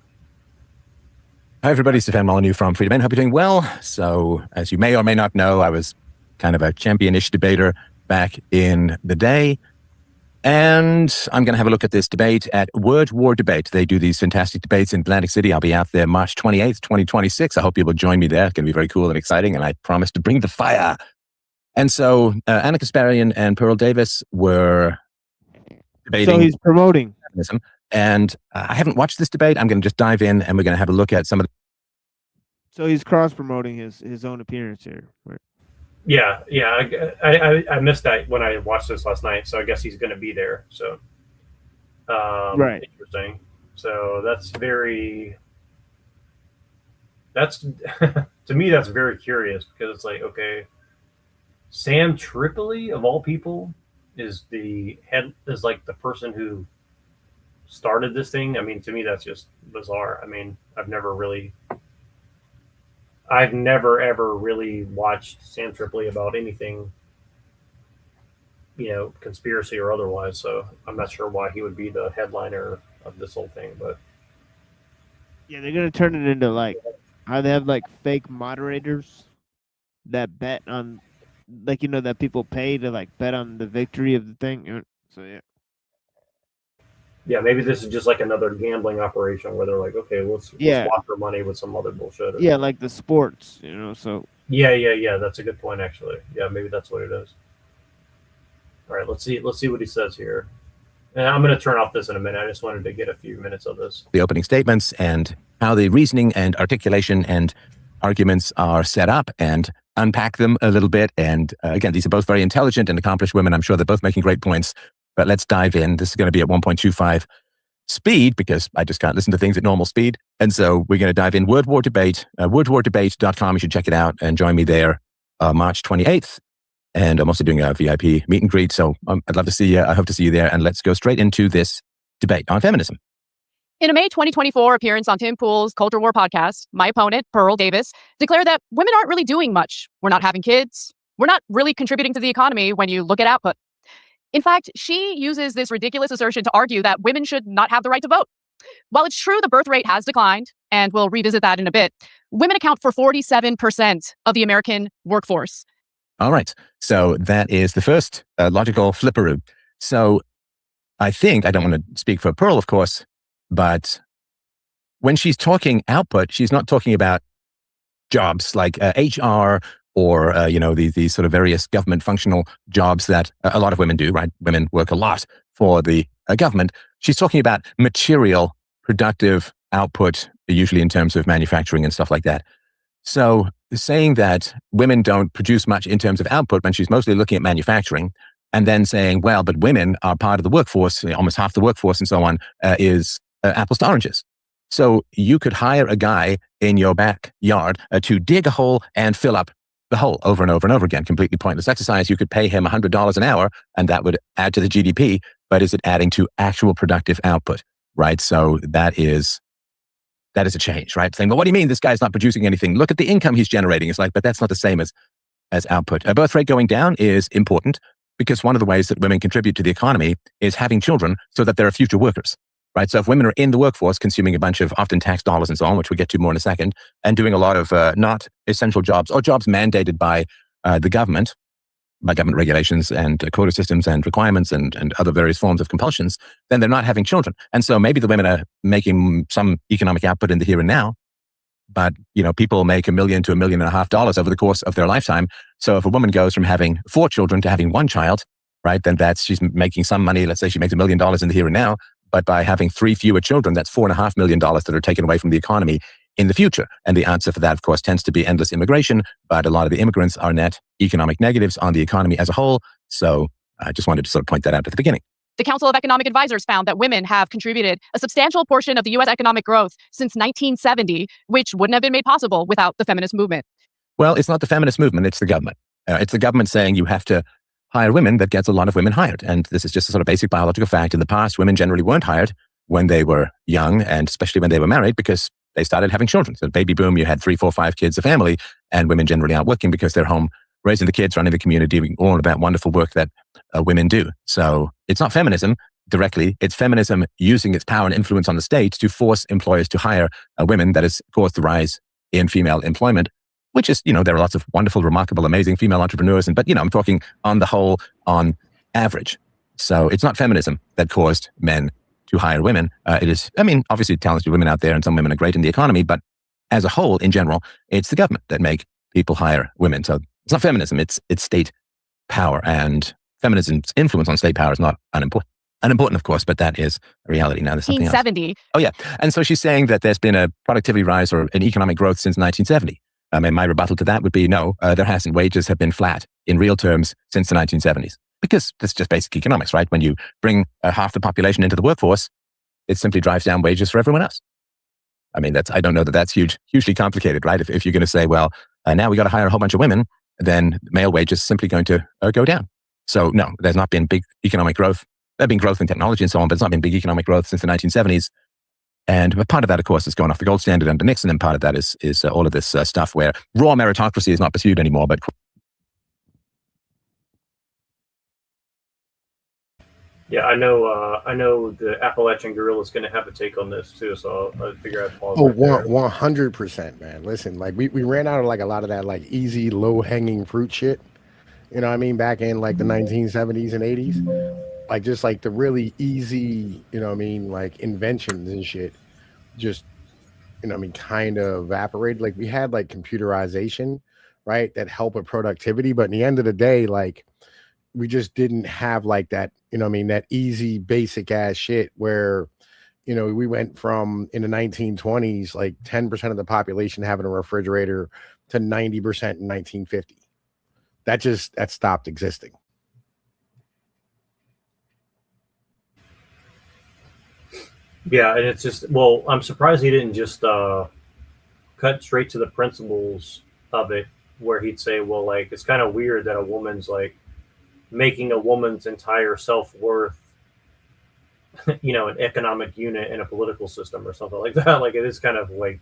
Hi, everybody. Stefan Molyneux from Freedom In. Hope you're doing well. So, as you may or may not know, I was kind of a champion-ish debater back in the day. And I'm going to have a look at this debate at Word War Debate. They do these fantastic debates in Atlantic City. I'll be out there March 28th, 2026. I hope you will join me there. It's going to be very cool and exciting, and I promise to bring the fire. And so Anna Kasparian and Pearl Davis were debating. So he's promoting. And I haven't watched this debate. I'm going to just dive in, and we're going to have a look at some of the... So he's cross-promoting his own appearance here. Right? Yeah, I missed that when I watched this last night. So I guess he's going to be there. So Right. interesting. So that's to me that's very curious because it's like, okay, Sam Tripoli of all people is like the person who started this thing. I mean, to me that's just bizarre. I mean, I've never ever really watched Sam Tripoli about anything, conspiracy or otherwise. So I'm not sure why he would be the headliner of this whole thing. But Yeah, they're gonna turn it into like how they have like fake moderators that bet on, like, that people pay to like bet on the victory of the thing. So yeah. yeah, maybe this is just like another gambling operation where they're like, okay, let's wash our money with some other bullshit. Yeah, like the sports, So yeah. That's a good point, actually. Yeah, maybe that's what it is. All right, let's see what he says here. And I'm going to turn off this in a minute. I just wanted to get a few minutes of this. The opening statements and how the reasoning and articulation and arguments are set up and unpack them a little bit. And again, these are both very intelligent and accomplished women. I'm sure they're both making great points. But let's dive in. This is going to be at 1.25 speed because I just can't listen to things at normal speed. And so we're going to dive in. Word War Debate, wordwardebate.com. You should check it out and join me there March 28th. And I'm also doing a VIP meet and greet. So I'd love to see you. I hope to see you there. And let's go straight into this debate on feminism. In a May 2024 appearance on Tim Pool's Culture War podcast, my opponent, Pearl Davis, declared that women aren't really doing much. We're not having kids. We're not really contributing to the economy when you look at output. In fact, she uses this ridiculous assertion to argue that women should not have the right to vote. While it's true the birth rate has declined, and we'll revisit that in a bit, women account for 47% of the American workforce. All right. So that is the first logical flipperoo. So I think, I don't want to speak for Pearl, of course, but when she's talking output, she's not talking about jobs like HR or, these sort of various government functional jobs that a lot of women do, right? Women work a lot for the government. She's talking about material productive output, usually in terms of manufacturing and stuff like that. So saying that women don't produce much in terms of output when she's mostly looking at manufacturing, and then saying, well, but women are part of the workforce, almost half the workforce and so on, is apples to oranges. So you could hire a guy in your backyard to dig a hole and fill up the hole over and over and over again. Completely pointless exercise. You could pay him $100 an hour and that would add to the GDP, but is it adding to actual productive output, right? So that is a change, right? Saying, well, what do you mean this guy's not producing anything? Look at the income he's generating. It's like, but that's not the same as output. A birth rate going down is important because one of the ways that women contribute to the economy is having children so that there are future workers, right? So if women are in the workforce consuming a bunch of often tax dollars and so on, which we'll get to more in a second, and doing a lot of not essential jobs or jobs mandated by the government, by government regulations and quota systems and requirements and other various forms of compulsions, then they're not having children. And so maybe the women are making some economic output in the here and now, but people make $1 million to $1.5 million over the course of their lifetime. So if a woman goes from having 4 children to having 1 child, right, then she's making some money. Let's say she makes $1 million in the here and now, but by having 3 fewer children, that's $4.5 million that are taken away from the economy in the future. And the answer for that, of course, tends to be endless immigration, but a lot of the immigrants are net economic negatives on the economy as a whole. So I just wanted to sort of point that out at the beginning. The Council of Economic Advisors found that women have contributed a substantial portion of the U.S. economic growth since 1970, which wouldn't have been made possible without the feminist movement. Well, it's not the feminist movement, it's the government. It's the government saying you have to hire women that gets a lot of women hired. And this is just a sort of basic biological fact. In the past, women generally weren't hired when they were young, and especially when they were married, because they started having children. So baby boom, you had 3, 4, 5 kids a family, and women generally aren't working because they're home raising the kids, running the community, doing all of that wonderful work that women do. So it's not feminism directly. It's feminism using its power and influence on the state to force employers to hire women. That has caused the rise in female employment, which is, there are lots of wonderful, remarkable, amazing female entrepreneurs. But, I'm talking on the whole, on average. So it's not feminism that caused men to hire women. It is, obviously talented women out there and some women are great in the economy, but as a whole, in general, it's the government that make people hire women. So it's not feminism, it's state power, and feminism's influence on state power is not unimportant. Unimportant, of course, but that is a reality. Now there's something else. 1970. Oh yeah. And so she's saying that there's been a productivity rise or an economic growth since 1970. And my rebuttal to that would be no, there hasn't. Wages have been flat in real terms since the 1970s. Because that's just basic economics, right? When you bring half the population into the workforce, it simply drives down wages for everyone else. I mean, I don't know that that's hugely complicated, right? If you're going to say, well, now we got to hire a whole bunch of women, then male wages simply going to go down. So no, there's not been big economic growth. There's been growth in technology and so on, but it's not been big economic growth since the 1970s. And part of that, of course, is going off the gold standard under Nixon, and part of that is all of this stuff where raw meritocracy is not pursued anymore, but Yeah, I know the Appalachian Gorilla is going to have a take on this too, so I'll figure I'd pause. Oh, right there. 100%, man. Listen, like we ran out of like a lot of that like easy, low hanging fruit shit. You know what I mean? Back in like the 1970s and 80s, like just like the really easy, you know what I mean, like inventions and shit, just you know what I mean, kind of evaporated. Like we had like computerization, right, that helped with productivity, but in the end of the day, like we just didn't have like that, you know what I mean, that easy, basic ass shit where, you know, we went from in the 1920s, like 10% of the population having a refrigerator to 90% in 1950. That stopped existing. Yeah, and it's just, well, I'm surprised he didn't just cut straight to the principles of it, where he'd say, well, like, it's kind of weird that a woman's like making a woman's entire self-worth, you know, an economic unit in a political system or something like that. Like, it is kind of like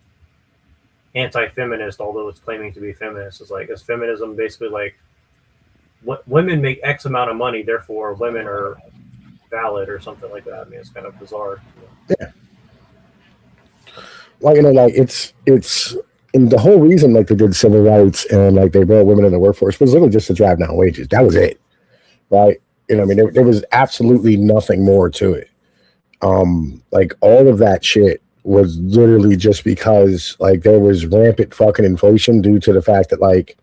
anti-feminist, although it's claiming to be feminist. It's like, is feminism basically like women make X amount of money, therefore women are valid or something like that? I mean, it's kind of bizarre. Yeah. Well, you know, like it's and the whole reason like they did civil rights and like they brought women in the workforce was literally just to drive down wages. That was it, right? You know, I mean, there was absolutely nothing more to it. Like all of that shit was literally just because like there was rampant fucking inflation due to the fact that like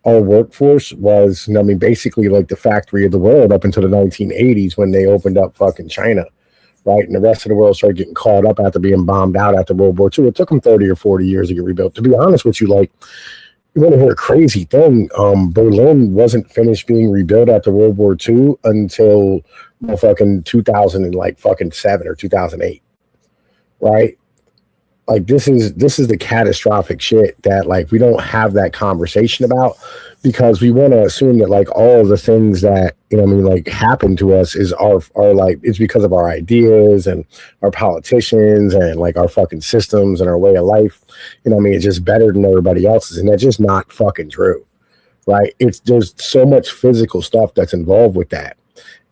our workforce was, you know, I mean, basically like the factory of the world up until the 1980s when they opened up fucking China, right? And the rest of the world started getting caught up after being bombed out after World War II. It took them 30 or 40 years to get rebuilt. To be honest with you, like, you want to hear a crazy thing? Berlin wasn't finished being rebuilt after World War II until fucking 2007 or 2008, right? Like this is the catastrophic shit that like we don't have that conversation about because we want to assume that like all of the things that, you know what I mean, like happen to us is our like it's because of our ideas and our politicians and like our fucking systems and our way of life. You know what I mean? It's just better than everybody else's, and that's just not fucking true, right? There's so much physical stuff that's involved with that.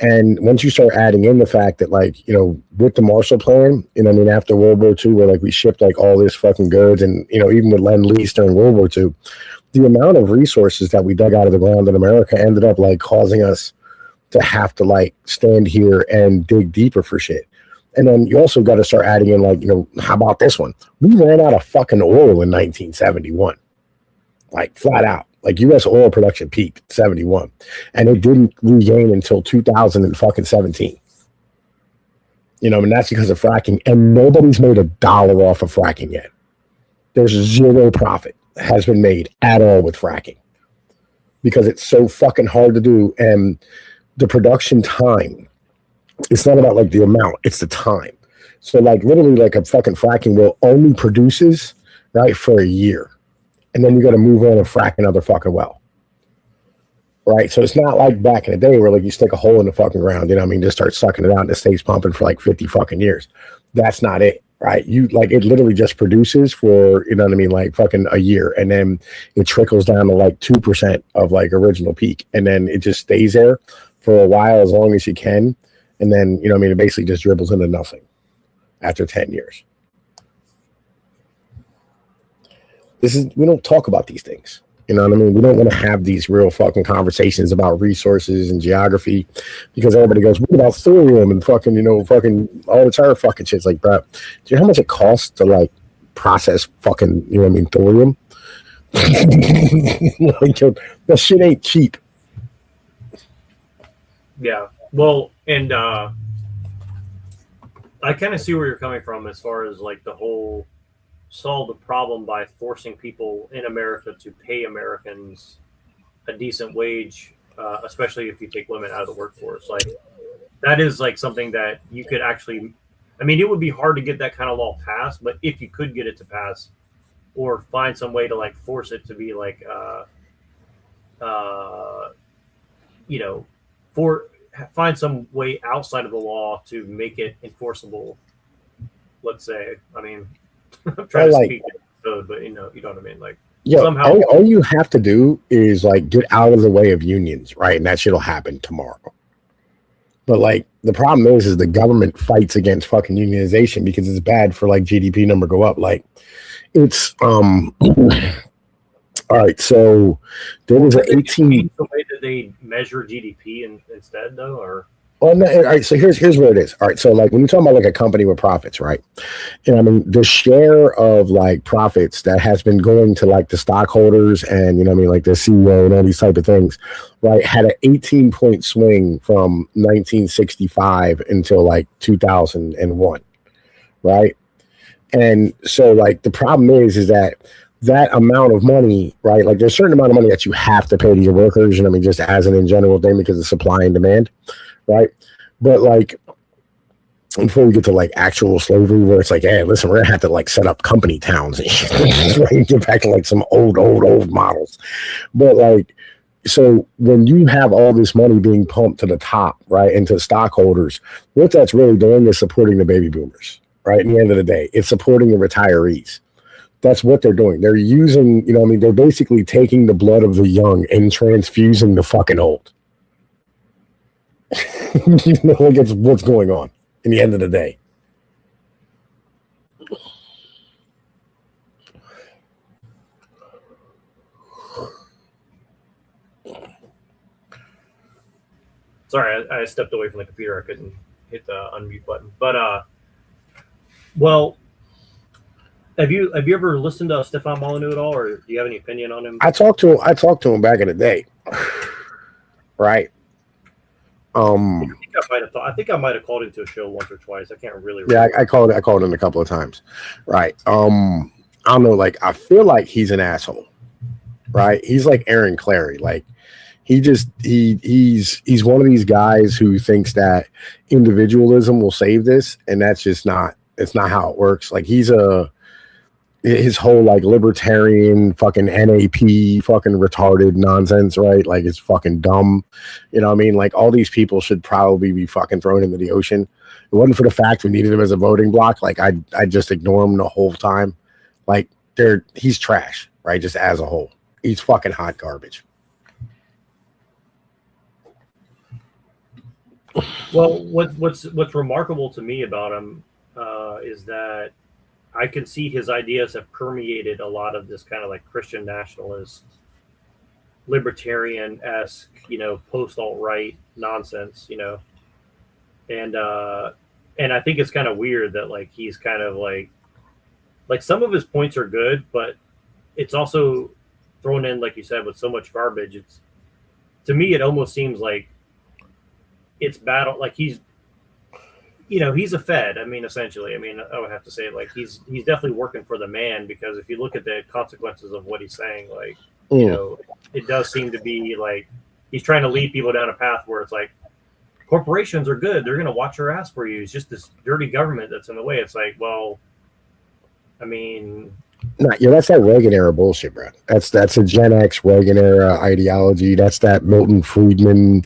And once you start adding in the fact that, like, you know, with the Marshall Plan, you know, I mean, after World War II, where like we shipped like all this fucking goods, and you know, even with Lend-Lease during World War II, the amount of resources that we dug out of the ground in America ended up like causing us to have to like stand here and dig deeper for shit. And then you also got to start adding in like, you know, how about this one? We ran out of fucking oil in 1971, like flat out. Like U.S. oil production peaked 71, and it didn't regain until 2017. You know, and that's because of fracking, and nobody's made $1 off of fracking yet. There's zero profit has been made at all with fracking because it's so fucking hard to do, and the production time. It's not about like the amount; it's the time. So, like literally, like a fucking fracking well only produces right for a year. And then you got to move on and frack another fucking well. Right? So it's not like back in the day where like you stick a hole in the fucking ground, you know what I mean, just start sucking it out and it stays pumping for like 50 fucking years. That's not it, right? You like it literally just produces for, you know what I mean, like fucking a year, and then it trickles down to like 2% of like original peak, and then it just stays there for a while as long as you can, and then, you know what I mean, it basically just dribbles into nothing after 10 years. We don't talk about these things. You know what I mean? We don't want to have these real fucking conversations about resources and geography because everybody goes, what about thorium and fucking, you know, fucking all the other fucking shit's like, bro, do you know how much it costs to like process fucking, you know what I mean, thorium? Like, yo, that shit ain't cheap. Yeah. Well, and I kind of see where you're coming from as far as like the whole solve the problem by forcing people in America to pay Americans a decent wage, especially if you take women out of the workforce. Like that is like something that you could actually, I mean, it would be hard to get that kind of law passed, but if you could get it to pass or find some way to like force it to be like, you know, find some way outside of the law to make it enforceable. Let's say, I mean, I'm trying to speak code, but you know what I mean. Like, yeah, somehow, all you have to do is like get out of the way of unions, right? And that shit'll happen tomorrow. But like the problem is the government fights against fucking unionization because it's bad for like GDP number go up. Like it's all right. So there was an 18. The way that they measure GDP instead, though, or well, no, all right. So here's where it is. All right. So like when you're talking about like a company with profits, right? And I mean the share of like profits that has been going to like the stockholders and you know what I mean like the CEO and all these type of things, right? Had an 18-point swing from 1965 until like 2001, right? And so like the problem is that amount of money, right? Like there's a certain amount of money that you have to pay to your workers, and I mean just as an in general thing because of supply and demand. Right. But like before we get to like actual slavery where it's like, hey, listen, we're gonna have to like set up company towns and get back to like some old models. But like so when you have all this money being pumped to the top, right, into the stockholders, what that's really doing is supporting the baby boomers, right? At the end of the day, it's supporting the retirees. That's what they're doing. They're using, you know, I mean, they're basically taking the blood of the young and transfusing the fucking old. You know, like it's what's going on in the end of the day. sorry, I stepped away from the computer. I couldn't hit the unmute button. But well, have you ever listened to Stefan Molyneux at all, or do you have any opinion on him? I talked to him back in the day, right? I think I might have called into a show once or twice. I can't really remember. Yeah, I called him a couple of times, right? I don't know, like I feel like he's an asshole, right? He's like Aaron Clary, like he's one of these guys who thinks that individualism will save this, and that's just not. It's not how it works. Like his whole like libertarian fucking NAP fucking retarded nonsense, right? Like it's fucking dumb. You know what I mean? Like all these people should probably be fucking thrown into the ocean. It wasn't for the fact we needed him as a voting block. Like I'd just ignore him the whole time. Like he's trash, right? Just as a whole. He's fucking hot garbage. Well, what's remarkable to me about him is that I can see his ideas have permeated a lot of this kind of like Christian nationalist, libertarian-esque, post-alt-right nonsense, and I think it's kind of weird that like he's kind of like some of his points are good, but it's also thrown in, like you said, with so much garbage. It's, to me, it almost seems like it's battle, like he's a Fed. I mean, essentially, I would have to say, like, he's definitely working for the man, because if you look at the consequences of what he's saying, like, it does seem to be like he's trying to lead people down a path where it's like corporations are good. They're going to watch your ass for you. It's just this dirty government that's in the way. It's like, well, I mean, that's that Reagan era bullshit, bro. That's a Gen X Reagan era ideology. That's that Milton Friedman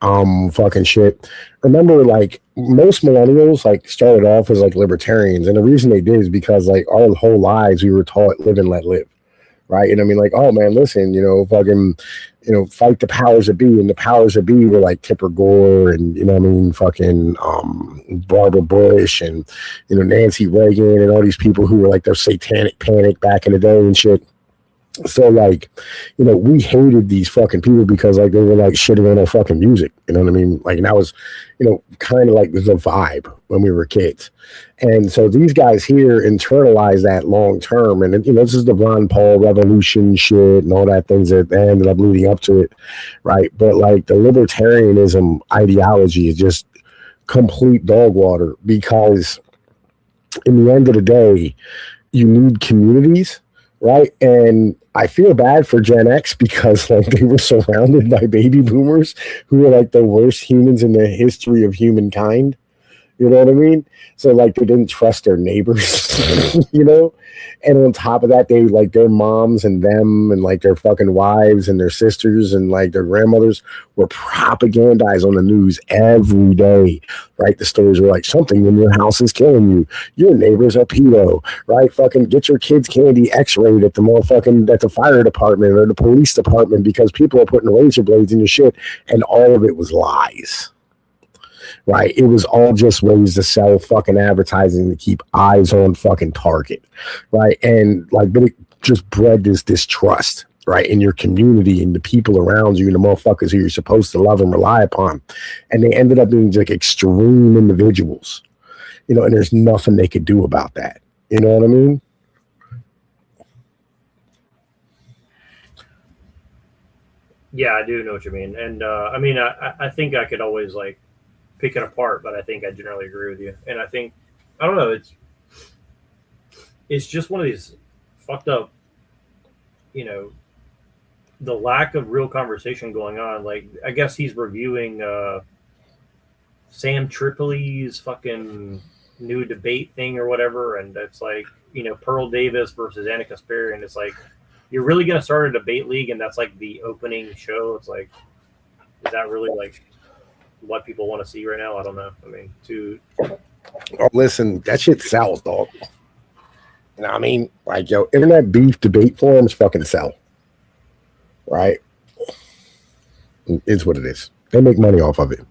fucking shit. Remember, like, most millennials like started off as like libertarians, and the reason they did is because like our whole lives we were taught live and let live, right? And I mean, like, oh man, listen, fucking, fight the powers that be, and the powers that be were like Tipper Gore and fucking Barbara Bush and Nancy Reagan and all these people who were like their satanic panic back in the day and shit. So like, we hated these fucking people because like they were like shitting on our fucking music. You know what I mean? Like, and that was, kind of like the vibe when we were kids. And so these guys here internalize that long term. And this is the Ron Paul revolution shit and all that things that ended up leading up to it. Right. But like the libertarianism ideology is just complete dog water, because in the end of the day, you need communities, right? And I feel bad for Gen X because like they were surrounded by baby boomers who were like the worst humans in the history of humankind. You know what I mean? So like they didn't trust their neighbors, you know? And on top of that, they like their moms and them and like their fucking wives and their sisters and like their grandmothers were propagandized on the news every day, right? The stories were like something in your house is killing you. Your neighbor's a pedo, right? Fucking get your kids' candy x-rayed at the motherfucking at the fire department or the police department because people are putting razor blades in your shit, and all of it was lies. Right, it was all just ways to sell fucking advertising to keep eyes on fucking target, right? And like, but it just bred this distrust, right, in your community and the people around you and the motherfuckers who you're supposed to love and rely upon, and they ended up being like extreme individuals, you know. And there's nothing they could do about that. You know what I mean? Yeah, I do know what you mean, and I mean, I think I could always like pick it apart, but I think I generally agree with you. And I think, I don't know, it's just one of these fucked up, you know, the lack of real conversation going on. Like, I guess he's reviewing Sam Tripoli's fucking new debate thing or whatever, and it's like, you know, Pearl Davis versus Anna Kasparian. It's like, you're really gonna start a debate league, and that's like the opening show. It's like, is that really like what people want to see right now? I don't know. I mean, Oh, listen, that shit sells, dog. You know what I mean? Like, yo, internet beef debate forums fucking sell. Right? It's what it is. They make money off of it.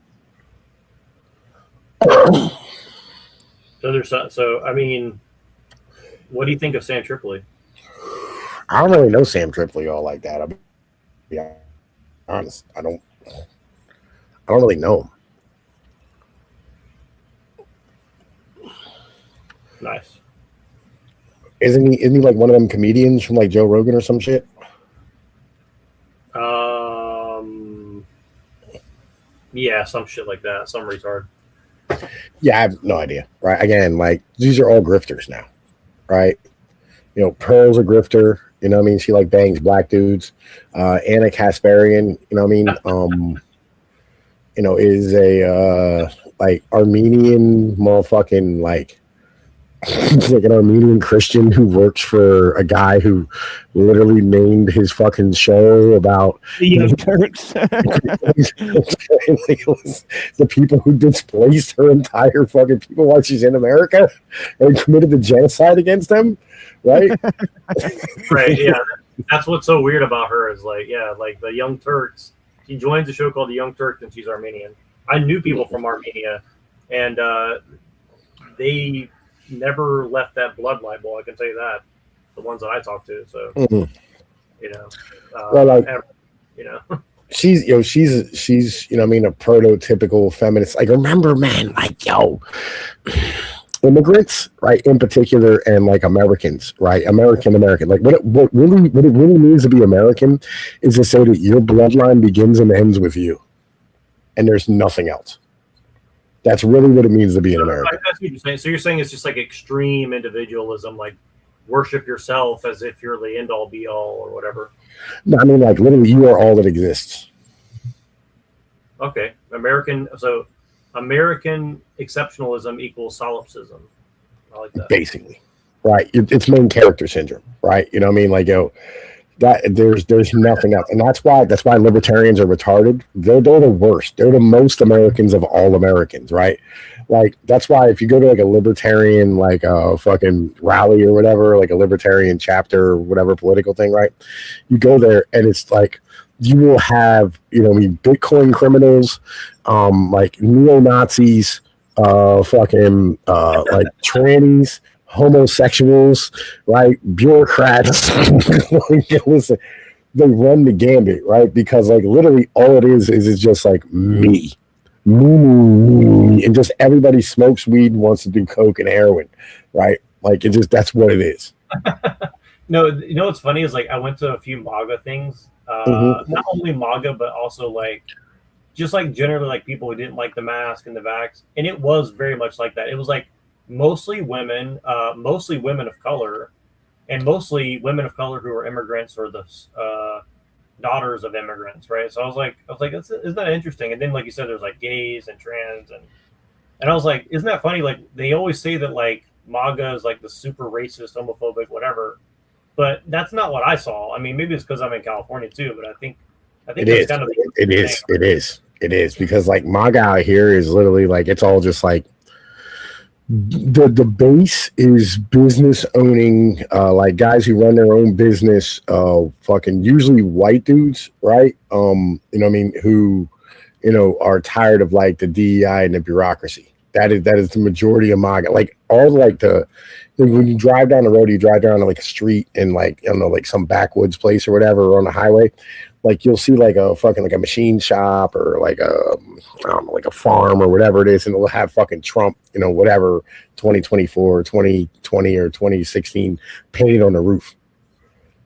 So I mean, what do you think of Sam Tripoli? I don't really know Sam Tripoli all like that. I'll be honest. I don't really know him. Nice. Isn't he like one of them comedians from like Joe Rogan or some shit? Yeah, some shit like that. Some retard. Yeah, I have no idea. Right? Again, like these are all grifters now, right? You know, Pearl's a grifter. You know what I mean? She like bangs black dudes. Anna Kasparian, you know what I mean? You know, is a like Armenian motherfucking like like an Armenian Christian who works for a guy who literally named his fucking show about the Young Turks. The people who displaced her entire fucking people while she's in America and committed the genocide against them, right? Right, yeah. That's what's so weird about her is like, yeah, like the Young Turks. She joins a show called The Young Turks and she's Armenian. I knew people from Armenia, and they never left that bloodline. Well, I can tell you that. The ones that I talked to, so you know, well, like, you know, she's you know what I mean, a prototypical feminist. Like, remember, man, like, yo, immigrants, right, in particular, and like Americans, right, American, like what it really means to be American is to say that your bloodline begins and ends with you, and there's nothing else. That's really what it means to be an American. That's what you're saying. So you're saying it's just like extreme individualism, like worship yourself as if you're the end all be all or whatever. No, I mean, like, literally, you are all that exists. Okay, American exceptionalism equals solipsism. I like that. Basically, right? It's main character syndrome, right? You know what I mean? Like, yo, that there's nothing else, and that's why libertarians are retarded. They're the worst. They're the most Americans of all Americans, right? Like, that's why if you go to like a libertarian like a fucking rally or whatever, like a libertarian chapter or whatever political thing, right? You go there and it's like you will have, you know, I mean, Bitcoin criminals, like neo-Nazis, fucking like trannies, homosexuals, right? Bureaucrats. Listen, they run the gambit, right? Because like literally all it is it's just like me, and just everybody smokes weed and wants to do coke and heroin, right? Like, it just, that's what it is. No, you know what's funny is like I went to a few MAGA things, not only MAGA but also like just like generally like people who didn't like the mask and the vax, and it was very much like that. It was like mostly women of color, and mostly women of color who are immigrants or the daughters of immigrants, right? So I was like, isn't that interesting? And then, like you said, there's like gays and trans, and I was like, isn't that funny? Like they always say that like MAGA is like the super racist, homophobic, whatever, but that's not what I saw. I mean, maybe it's because I'm in California too, but I think It that's is. kind of It is because like MAGA out here is literally like it's all just like the base is business owning, like guys who run their own business, fucking usually white dudes, right? You know what I mean, who, you know, are tired of like the DEI and the bureaucracy. That is the majority of MAGA. Like all like when you drive down the road, you drive down like a street in like, I don't know, like some backwoods place or whatever, or on the highway, like you'll see like a fucking like a machine shop or like a, I don't know, like a farm or whatever it is, and it'll have fucking Trump, you know, whatever 2024, 2020 or 2016 painted on the roof.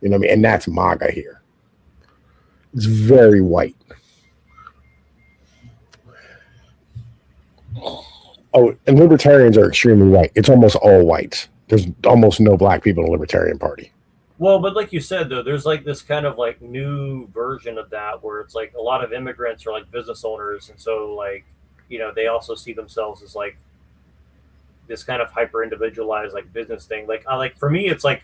You know what I mean? And that's MAGA here. It's very white. Oh, and libertarians are extremely white. It's almost all whites. There's almost no black people in the Libertarian Party. Well, but like you said, though, there's like this kind of like new version of that where it's like a lot of immigrants are like business owners. And so, like, you know, they also see themselves as like this kind of hyper individualized like business thing. Like for me, it's like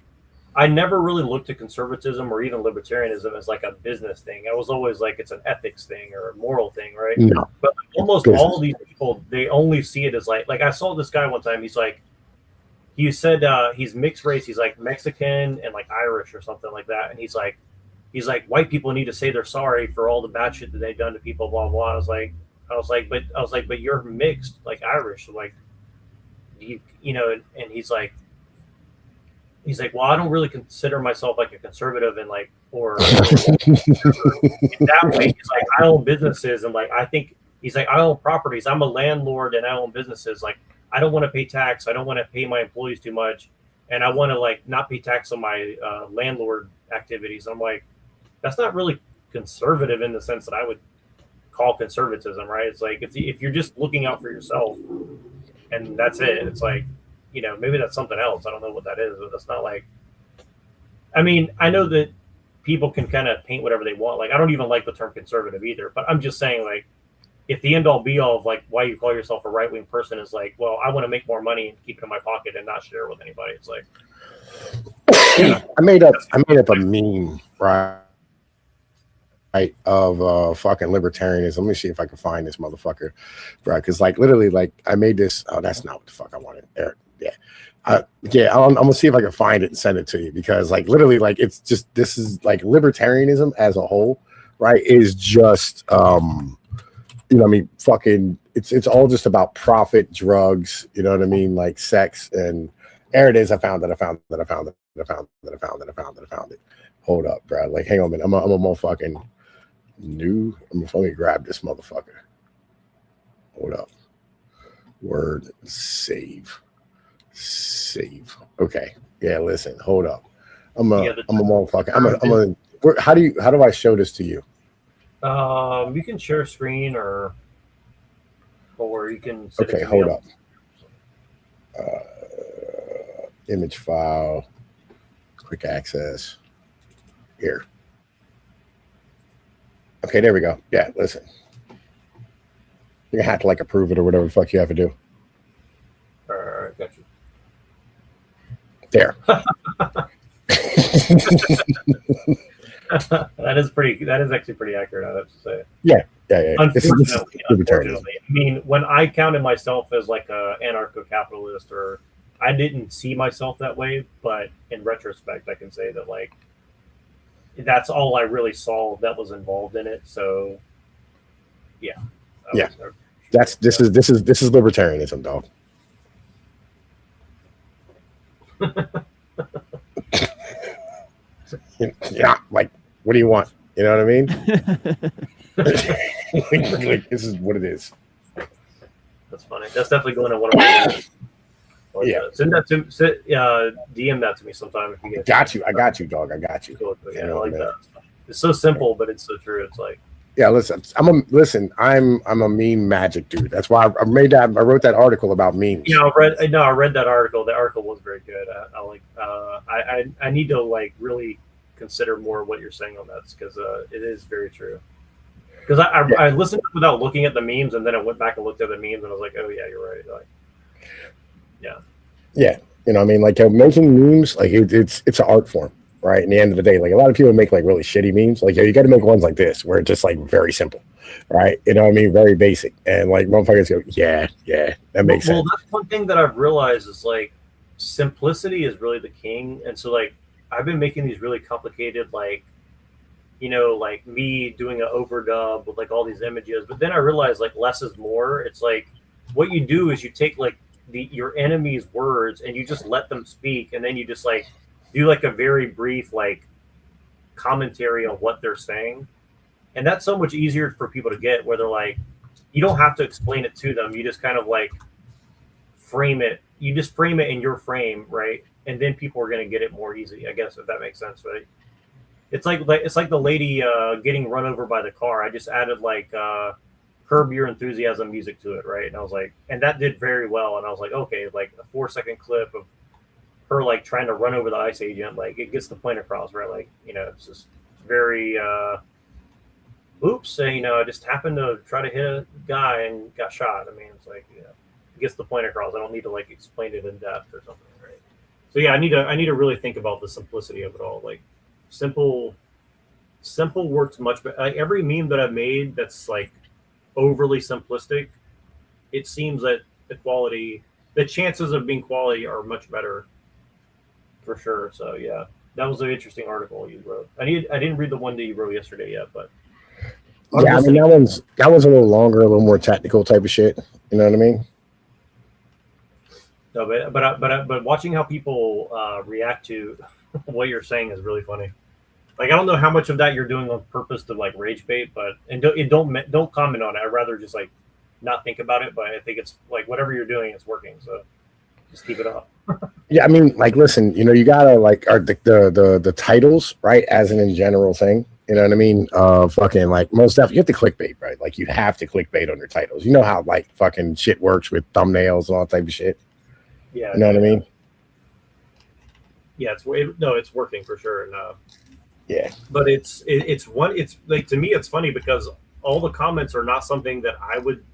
I never really looked at conservatism or even libertarianism as like a business thing. I was always like it's an ethics thing or a moral thing, right? No. But like, almost all of these people, they only see it as like I saw this guy one time. He's like, he said he's mixed race. He's like Mexican and like Irish or something like that. And he's like white people need to say they're sorry for all the bad shit that they've done to people. Blah blah. I was like, but you're mixed, like Irish, like you know. And he's like, well, I don't really consider myself like a conservative and like or that way. He's like, I own businesses and like I think he's like I own properties. I'm a landlord and I own businesses. Like I don't want to pay tax. I don't want to pay my employees too much, and I want to like not pay tax on my landlord activities. I'm like, that's not really conservative in the sense that I would call conservatism, right? It's like if you're just looking out for yourself, and that's it. It's like, you know, maybe that's something else. I don't know what that is, but that's not like. I mean, I know that people can kind of paint whatever they want. Like I don't even like the term conservative either, but I'm just saying like. If the end all be all of like why you call yourself a right wing person is like, well, I want to make more money and keep it in my pocket and not share it with anybody. It's like I made up a meme, right? Of fucking libertarianism. Let me see if I can find this motherfucker, right? Because like literally, like I made this. Oh, that's not what the fuck I wanted. There, yeah, yeah. I'm gonna see if I can find it and send it to you because like literally, like it's just this is like libertarianism as a whole, right? Is just you know what I mean, fucking it's all just about profit, drugs, you know what I mean, like sex, and there it is. I found it. Hold up, bro. Like, hang on a minute. I'm a motherfucking new. Let me grab this motherfucker. Hold up. Word save. Okay. Yeah, listen, hold up. I'm a motherfucker. How do I show this to you? You can share screen or you can. Okay, hold up. Image file, quick access. Here. Okay, there we go. Yeah, listen. You're gonna have to like approve it or whatever the fuck you have to do. All right, got you. There. That is actually pretty accurate, I have to say. Yeah. Unfortunately, I mean, when I counted myself as like a anarcho-capitalist, or I didn't see myself that way, but in retrospect, I can say that like that's all I really saw that was involved in it. So, yeah. This is libertarianism, dog. Yeah, like, what do you want? You know what I mean? Like, this is what it is. That's funny. That's definitely going to one of my. Yeah. Send that to DM that to me sometime if you get. I got you, dog. I got you. Cool. Yeah, I like that. It's so simple, but it's so true. It's like. Yeah, listen, I'm a meme magic dude. That's why I made that. I wrote that article about memes. Yeah, I read that article. The article was very good. I like. I need to like really consider more what you're saying on that because it is very true. Because I listened to it without looking at the memes, and then I went back and looked at the memes, and I was like, oh yeah, you're right. Like, yeah. Yeah, you know, what I mean, like making memes, like it's an art form, right? In the end of the day, like a lot of people make like really shitty memes. Like, you got to make ones like this where it's just like very simple, right? You know what I mean? Very basic, and like motherfuckers go, yeah, that makes sense. Well, that's one thing that I've realized is like simplicity is really the king, and so like I've been making these really complicated like. You know, like me doing an overdub with like all these images, but then I realized like less is more. It's like what you do is you take like your enemy's words and you just let them speak, and then you just like do like a very brief like commentary on what they're saying, and that's so much easier for people to get. Where they're like, you don't have to explain it to them. You just kind of like frame it. You just frame it in your frame, right? And then people are going to get it more easy. I guess if that makes sense, right? It's like the lady getting run over by the car. I just added like Curb Your Enthusiasm music to it, right? And I was like, and that did very well. And I was like, okay, like a 4-second clip of her like trying to run over the ICE agent, like it gets the point across, right? Like, you know, it's just very oops, and, you know, I just happened to try to hit a guy and got shot. I mean, it's like, you know, it gets the point across. I don't need to like explain it in depth or something, right? So yeah, I need to really think about the simplicity of it all. Like simple works much better. Like every meme that I've made that's like overly simplistic, it seems that the chances of being quality are much better for sure. So yeah, that was an interesting article you wrote. I didn't read the one that you wrote yesterday yet, but yeah, I mean that one's a little longer, a little more technical type of shit. You know what I mean? No, but watching how people react to what you're saying is really funny. Like I don't know how much of that you're doing on purpose to like rage bait, but don't comment on it. I'd rather just like not think about it. But I think it's like whatever you're doing, it's working. So just keep it up. Yeah, I mean, like, listen, you know, you gotta like the titles, right? As an in general thing, you know what I mean? Fucking like most definitely, you have to clickbait, right? Like you have to clickbait on your titles. You know how like fucking shit works with thumbnails and all that type of shit. Yeah, you know what I mean? Yeah, it's working for sure. And yeah, but it's like to me it's funny because all the comments are not something that I would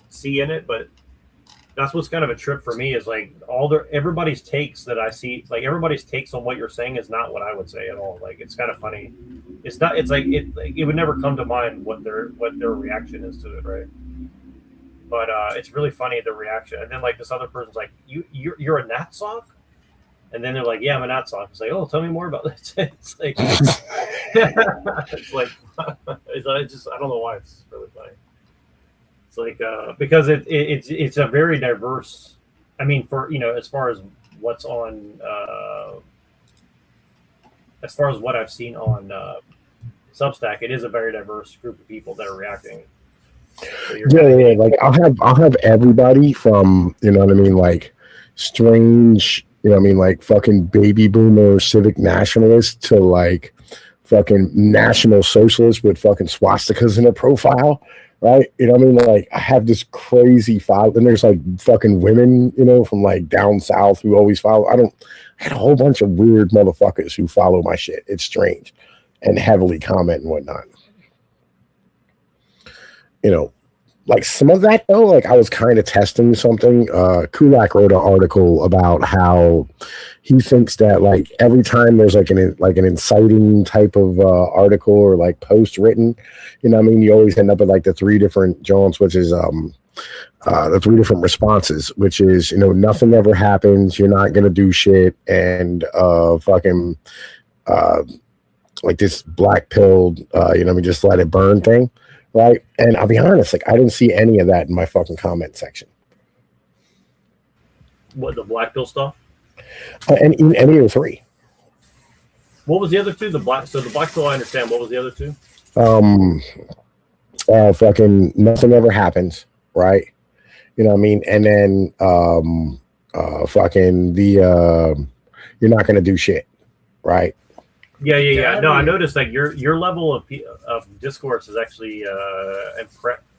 see in it, but that's what's kind of a trip for me is like everybody's takes that I see, like everybody's takes on what you're saying is not what I would say at all. Like it's kind of funny. It's not. It's like it would never come to mind what their reaction is to it, right? But it's really funny the reaction. And then like this other person's like, you're a Nat sock. And then they're like, yeah, I'm a Nat sock. It's like, oh, tell me more about this. It's like, it's like, I don't know why it's really funny. It's like, because it's a very diverse, I mean, for, you know, as far as what's on, as far as what I've seen on Substack, it is a very diverse group of people that are reacting. So yeah. Like I'll have everybody from, you know what I mean, like strange, you know what I mean, like fucking baby boomer civic nationalist to like fucking national socialist with fucking swastikas in their profile, right? You know what I mean? Like I have this crazy file, and there's like fucking women, you know, from like down south who always follow. I had a whole bunch of weird motherfuckers who follow my shit. It's strange and heavily comment and whatnot. You know, like some of that though, like I was kind of testing something. Kulak wrote an article about how he thinks that like every time there's like an inciting type of article or like post written, you know what I mean, you always end up with like the three different Jones, which is the three different responses, which is, you know, nothing ever happens, you're not gonna do shit, and fucking like this black pilled you know what I mean, just let it burn thing. Right. And I'll be honest, like I didn't see any of that in my fucking comment section. What, the black pill stuff? And in any of the three. What was the other two? The black pill, I understand. What was the other two? Fucking nothing ever happens, right? You know what I mean? And then fucking the you're not gonna do shit, right? Yeah. No, I noticed that your level of discourse is actually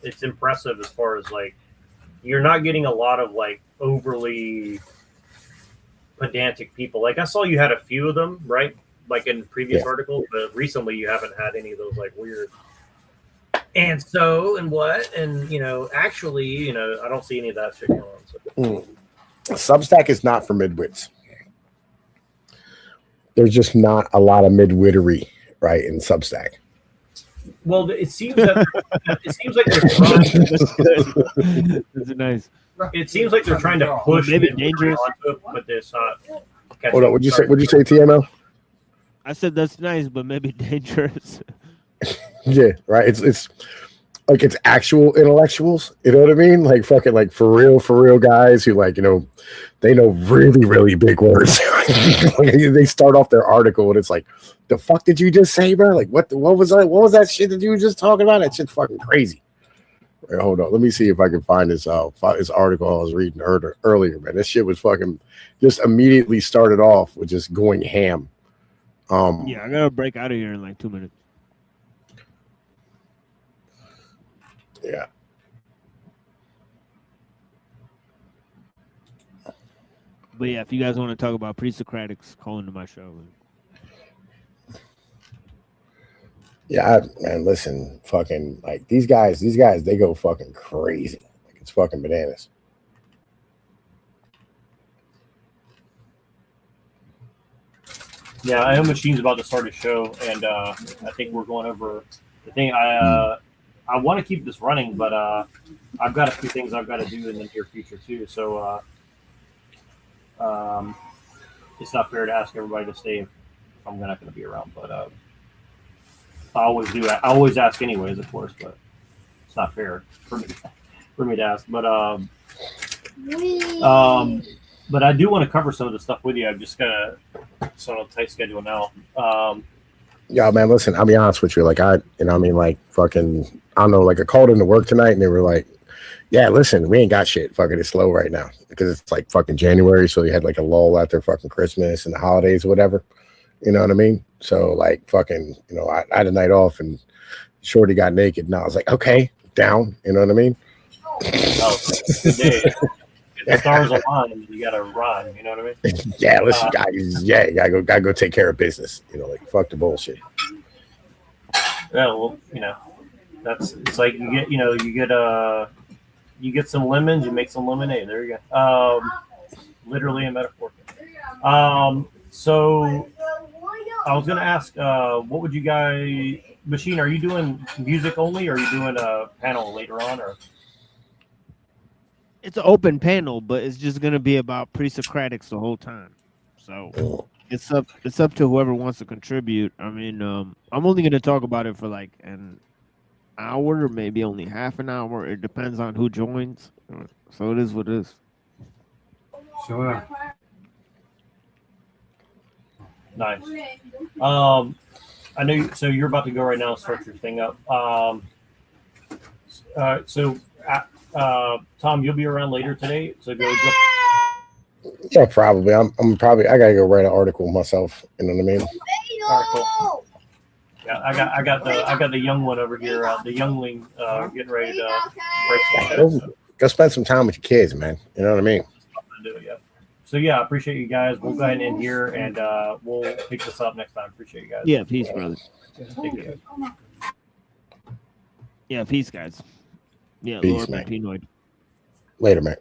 it's impressive as far as like you're not getting a lot of like overly pedantic people. Like I saw you had a few of them, right? Like in previous articles, but recently you haven't had any of those like weird. And so and what and actually I don't see any of that shit going on. So. Substack is not for midwits. There's just not a lot of midwittery, right, in Substack. Well, it seems that they're trying. That's nice. It seems like they're trying to push maybe dangerous, onto it, but it's not. Hold on, what'd you say? What'd you say, TMO? I said that's nice, but maybe dangerous. Yeah, right. It's like it's actual intellectuals. You know what I mean? Like fucking like for real guys who like they know really big words. They start off their article and it's like, the fuck did you just say, bro? Like what was that? What was that shit that you were just talking about? That shit's fucking crazy. Right, hold on, let me see if I can find this article I was reading earlier, man. This shit was fucking just immediately started off with just going ham. Yeah, I gotta break out of here in like 2 minutes. Yeah. But yeah, if you guys want to talk about pre-Socratics, call into my show. Yeah, man, listen, fucking like these guys, they go fucking crazy. Like it's fucking bananas. Yeah, I know Machine's about to start a show, and I think we're going over the thing. I want to keep this running, but I've got a few things I've got to do in the near future too. So it's not fair to ask everybody to stay if I'm not going to be around. But I always do. I always ask anyways, of course, but it's not fair for me to ask. But I do want to cover some of the stuff with you. I've just got a sort of tight schedule now. Yeah, man, listen, I'll be honest with you. Like fucking, I don't know, like I called into work tonight and they were like, yeah, listen, we ain't got shit. Fucking it's slow right now because it's like fucking January. So you had like a lull after fucking Christmas and the holidays or whatever. You know what I mean? So like fucking, I had a night off and Shorty got naked and I was like, okay, down. You know what I mean? Oh, good day. If the stars align, you gotta run. You know what I mean? Yeah, listen, guys. Yeah, you gotta go take care of business. Like fuck the bullshit. Yeah, well, it's like you get some lemons, you make some lemonade. There you go. Literally a metaphor. So I was gonna ask, what would you guys, Machine? Are you doing music only, or are you doing a panel later on, or? It's an open panel, but it's just gonna be about pre-Socratics the whole time. So it's up to whoever wants to contribute. I mean, I'm only gonna talk about it for like an hour, or maybe only half an hour. It depends on who joins. So it is what it is. Sure. Nice. I know. So you're about to go right now and start your thing up. Tom, you'll be around later today. So go. Yeah, probably. I gotta go write an article myself. You know what I mean? All right, cool. Yeah, I got the young one over here. The youngling getting ready to break some shit. Go spend some time with your kids, man. You know what I mean? Yeah. So yeah, I appreciate you guys. We'll go ahead and end here, and we'll pick this up next time. Appreciate you guys. Yeah, peace, brother. Thank you. Yeah, peace, guys. Yeah, Peace, Lord man. Pinoid. Later, man.